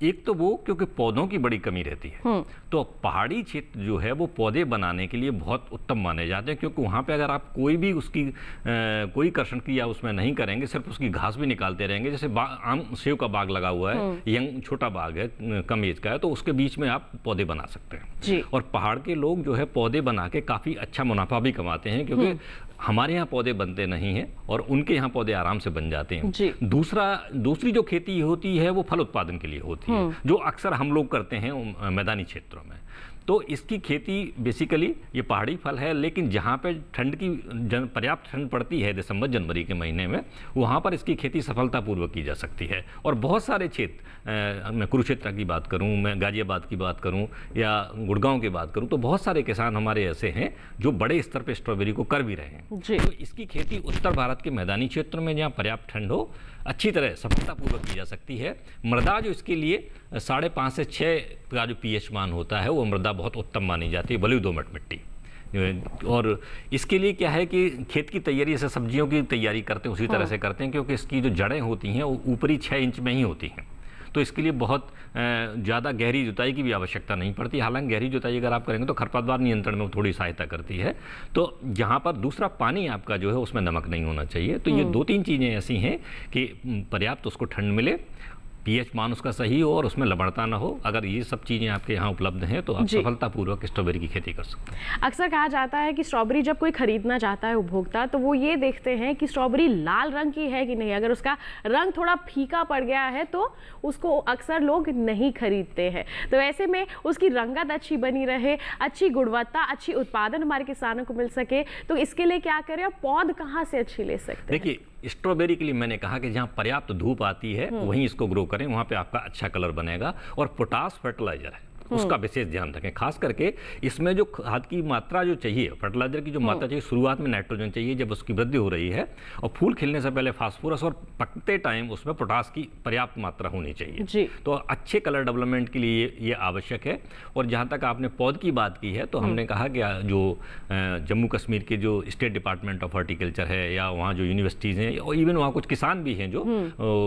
एक तो वो क्योंकि पौधों की बड़ी कमी रहती है, तो पहाड़ी क्षेत्र जो है वो पौधे बनाने के लिए बहुत उत्तम माने जाते हैं, क्योंकि वहाँ पे अगर आप कोई भी उसकी कोई कर्षण क्रिया उसमें नहीं करेंगे, सिर्फ उसकी घास भी निकालते रहेंगे। जैसे आम सेव का बाग लगा हुआ है, यंग छोटा बाग है, कम एज का है, तो उसके बीच में आप पौधे बना सकते हैं जी। और पहाड़ के लोग जो है पौधे बना के काफ़ी अच्छा मुनाफा भी कमाते हैं, क्योंकि हमारे यहाँ पौधे बनते नहीं हैं और उनके यहाँ पौधे आराम से बन जाते हैं। दूसरी जो खेती होती है वो फल उत्पादन के लिए होती है, जो अक्सर हम लोग करते हैं मैदानी क्षेत्रों में। तो इसकी खेती बेसिकली ये पहाड़ी फल है, लेकिन जहाँ पे ठंड की पर्याप्त ठंड पड़ती है दिसंबर जनवरी के महीने में, वहाँ पर इसकी खेती सफलतापूर्वक की जा सकती है। और बहुत सारे क्षेत्र, मैं कुरुक्षेत्र की बात करूँ, मैं गाजियाबाद की बात करूँ या गुड़गांव की बात करूँ, तो बहुत सारे किसान हमारे ऐसे हैं जो बड़े स्तर पर स्ट्रॉबेरी को कर भी रहे हैं। तो इसकी खेती उत्तर भारत के मैदानी क्षेत्र में जहाँ पर्याप्त ठंड हो अच्छी तरह सफलतापूर्वक की जा सकती है। मृदा जो इसके लिए 5.5 से 6 का जो pH मान होता है वो मृदा बहुत उत्तम मानी जाती है, बलुई दोमट मिट्टी। और इसके लिए क्या है कि खेत की तैयारी जैसे सब्जियों की तैयारी करते हैं उसी तरह से करते हैं, क्योंकि इसकी जो जड़ें होती हैं वो ऊपरी 6 इंच में ही होती हैं, तो इसके लिए बहुत ज़्यादा गहरी जुताई की भी आवश्यकता नहीं पड़ती। हालांकि गहरी जुताई अगर आप करेंगे तो खरपतवार नियंत्रण में थोड़ी सहायता करती है। तो यहाँ पर दूसरा पानी आपका जो है उसमें नमक नहीं होना चाहिए। तो ये 2-3 चीज़ें ऐसी हैं कि पर्याप्त उसको ठंड मिले, pH मान उसका सही हो और उसमें लवणता ना हो। अगर ये सब चीज़ें आपके यहाँ उपलब्ध हैं तो आप सफलतापूर्वक स्ट्रॉबेरी की खेती कर सकते हैं। अक्सर कहा जाता है कि स्ट्रॉबेरी जब कोई खरीदना चाहता है उपभोक्ता, तो वो ये देखते हैं कि स्ट्रॉबेरी लाल रंग की है कि नहीं। अगर उसका रंग थोड़ा फीका पड़ गया है तो उसको अक्सर लोग नहीं खरीदते हैं। तो ऐसे में उसकी रंगत अच्छी बनी रहे, अच्छी गुणवत्ता, अच्छी उत्पादन हमारे किसानों को मिल सके, तो इसके लिए क्या करें और पौध कहाँ से अच्छी ले सकते हैं? देखिए स्ट्रॉबेरी के लिए मैंने कहा कि जहाँ पर्याप्त धूप आती है वहीं इसको ग्रो करें, वहाँ पे आपका अच्छा कलर बनेगा। और पोटास फर्टिलाइजर है उसका विशेष ध्यान रखें। खास करके इसमें जो खाद की मात्रा जो चाहिए, फर्टिलाइजर की जो मात्रा चाहिए, शुरुआत में नाइट्रोजन चाहिए जब उसकी वृद्धि हो रही है, और फूल खिलने से पहले फास्फोरस, और पकते टाइम उसमें पोटास की पर्याप्त मात्रा होनी चाहिए। तो अच्छे कलर डेवलपमेंट के लिए ये आवश्यक है। और जहाँ तक आपने पौध की बात की है, तो हमने कहा कि जो जम्मू कश्मीर के जो स्टेट डिपार्टमेंट ऑफ हॉर्टिकल्चर है, या वहाँ जो यूनिवर्सिटीज़ हैं, और इवन वहाँ कुछ किसान भी हैं जो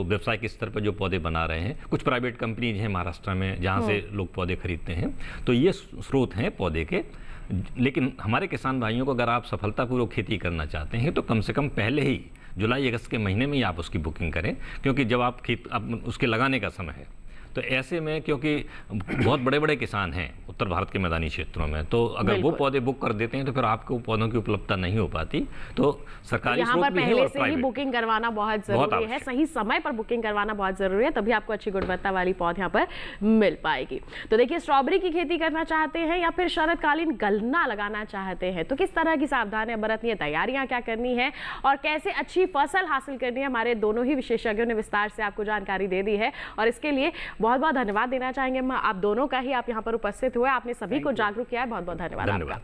व्यावसायिक स्तर पर जो पौधे बना रहे हैं, कुछ प्राइवेट कंपनीज हैं महाराष्ट्र में जहाँ से लोग पौधे खरीदते हैं, तो ये स्रोत हैं पौधे के। लेकिन हमारे किसान भाइयों को अगर आप सफलतापूर्वक खेती करना चाहते हैं तो कम से कम पहले ही जुलाई अगस्त के महीने में ही आप उसकी बुकिंग करें, क्योंकि जब आप उसके लगाने का समय है, तो ऐसे में क्योंकि बहुत बड़े बड़े किसान हैं उत्तर भारत के मैदानी क्षेत्रों में, तो अगर वो पौधे बुक कर देते हैं तो फिर आपको पौधों की उपलब्धता नहीं हो पाती। तो सरकारी यहाँ पर पहले से ही बुकिंग करवाना बहुत जरूरी है, सही समय पर बुकिंग करवाना बहुत जरूरी है, तभी आपको अच्छी गुणवत्ता वाली पौध यहाँ पर मिल पाएगी। तो देखिए, स्ट्रॉबेरी की खेती करना चाहते हैं या फिर शरतकालीन गन्ना लगाना चाहते हैं, तो किस तरह की सावधानियां बरतनी है, तैयारियां क्या करनी है और कैसे अच्छी फसल हासिल करनी है, हमारे दोनों ही विशेषज्ञों ने विस्तार से आपको जानकारी दे दी है। और इसके लिए बहुत बहुत धन्यवाद देना चाहेंगे आप दोनों का ही, आप यहाँ पर उपस्थित हुए, आपने सभी को जागरूक किया है, बहुत बहुत धन्यवाद आपका।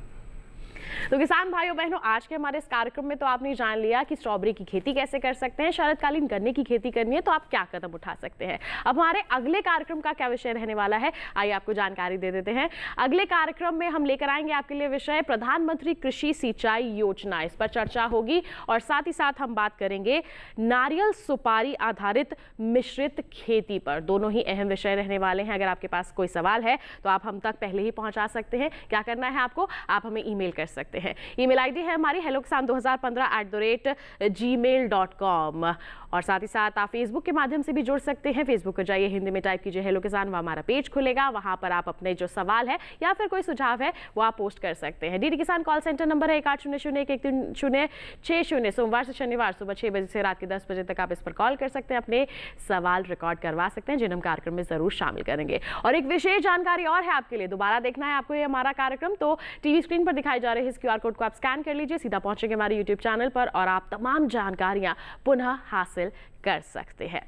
तो किसान भाइयों बहनों, आज के हमारे इस कार्यक्रम में तो आपने जान लिया कि स्ट्रॉबेरी की खेती कैसे कर सकते हैं, शरतकालीन गन्ने की खेती करनी है तो आप क्या कदम उठा सकते हैं। अब हमारे अगले कार्यक्रम का क्या विषय रहने वाला है, आइए आपको जानकारी दे देते हैं। अगले कार्यक्रम में हम लेकर आएंगे आपके लिए विषय प्रधानमंत्री कृषि सिंचाई योजना, इस पर चर्चा होगी। और साथ ही साथ हम बात करेंगे नारियल सुपारी आधारित मिश्रित खेती पर। दोनों ही अहम विषय रहने वाले हैं। अगर आपके पास कोई सवाल है तो आप हम तक पहले ही पहुंचा सकते हैं। क्या करना है आपको, आप हमें ईमेल कर सकते हैं। ईमेल आईडी है हमारी hellokisan2015@gmail.com। और साथ ही साथ आप फेसबुक के माध्यम से भी जुड़ सकते हैं। फेसबुक पर जाइए, हिंदी में टाइप कीजिए हेलो किसान, वह हमारा पेज खुलेगा, वहां पर आप अपने जो सवाल है या फिर कोई सुझाव है वो आप पोस्ट कर सकते हैं। डीडी किसान कॉल सेंटर नंबर है 1800-130-60। सोमवार से शनिवार सुबह 6 बजे से रात के 10 बजे तक आप इस पर कॉल कर सकते हैं, अपने सवाल रिकॉर्ड करवा सकते हैं, जिन्हें हम कार्यक्रम में जरूर शामिल करेंगे। और एक विशेष जानकारी और है आपके लिए, दोबारा देखना है आपको ये हमारा कार्यक्रम तो टीवी स्क्रीन पर दिखाई जा रहे इस QR कोड को आप स्कैन कर लीजिए, सीधा पहुंचेंगे हमारे YouTube चैनल पर और आप तमाम जानकारियां पुनः हासिल कर सकते हैं।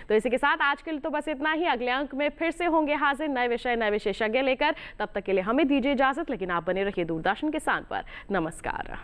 तो इसी के साथ आज के लिए तो बस इतना ही। अगले अंक में फिर से होंगे हाजिर नए विषय नए विशेषज्ञ लेकर। तब तक के लिए हमें दीजिए इजाजत, लेकिन आप बने रहिए दूरदर्शन किसान पर। नमस्कार।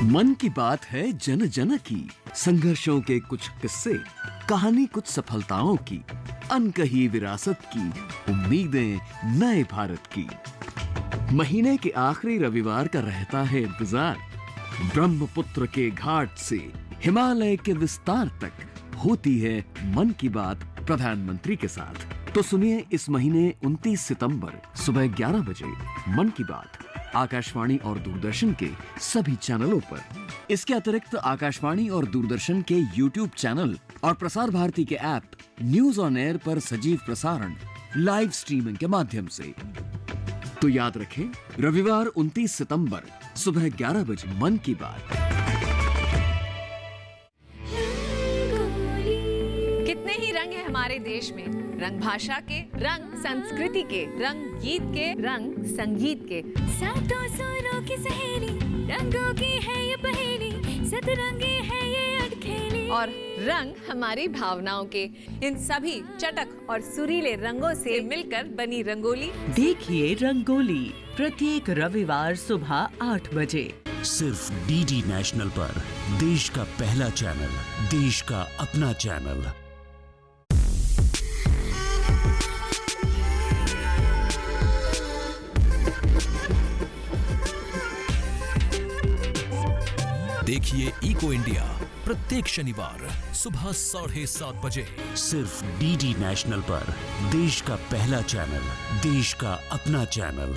मन की बात है जन जन की, संघर्षों के कुछ किस्से, कहानी कुछ सफलताओं की, अनकही विरासत की, उम्मीदें नए भारत की। महीने के आखिरी रविवार का रहता है इंतजार। ब्रह्मपुत्र के घाट से हिमालय के विस्तार तक होती है मन की बात प्रधानमंत्री के साथ। तो सुनिए इस महीने 29 सितंबर सुबह 11 बजे मन की बात आकाशवाणी और दूरदर्शन के सभी चैनलों पर। इसके अतिरिक्त आकाशवाणी और दूरदर्शन के YouTube चैनल और प्रसार भारती के ऐप न्यूज ऑन एयर पर सजीव प्रसारण लाइव स्ट्रीमिंग के माध्यम से। तो याद रखें, रविवार 29 सितंबर सुबह 11 बजे मन की बात। कितने ही रंग है हमारे देश में, रंग भाषा के, रंग संस्कृति के, रंग गीत के, रंग संगीत के। सातों सुरों की सहेली, रंगों की है ये पहेली, सतरंगी है ये अटखेली। और रंग हमारी भावनाओं के, इन सभी चटक और सुरीले रंगों से मिलकर बनी रंगोली। देखिए रंगोली प्रत्येक रविवार सुबह 8 बजे सिर्फ डीडी नेशनल पर, देश का पहला चैनल, देश का अपना चैनल। देखिए इको इंडिया प्रत्येक शनिवार सुबह 7:30 बजे सिर्फ डीडी नेशनल पर, देश का पहला चैनल, देश का अपना चैनल।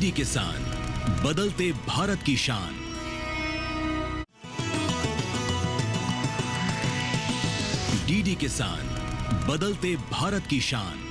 डीडी किसान, बदलते भारत की शान। डीडी किसान, बदलते भारत की शान।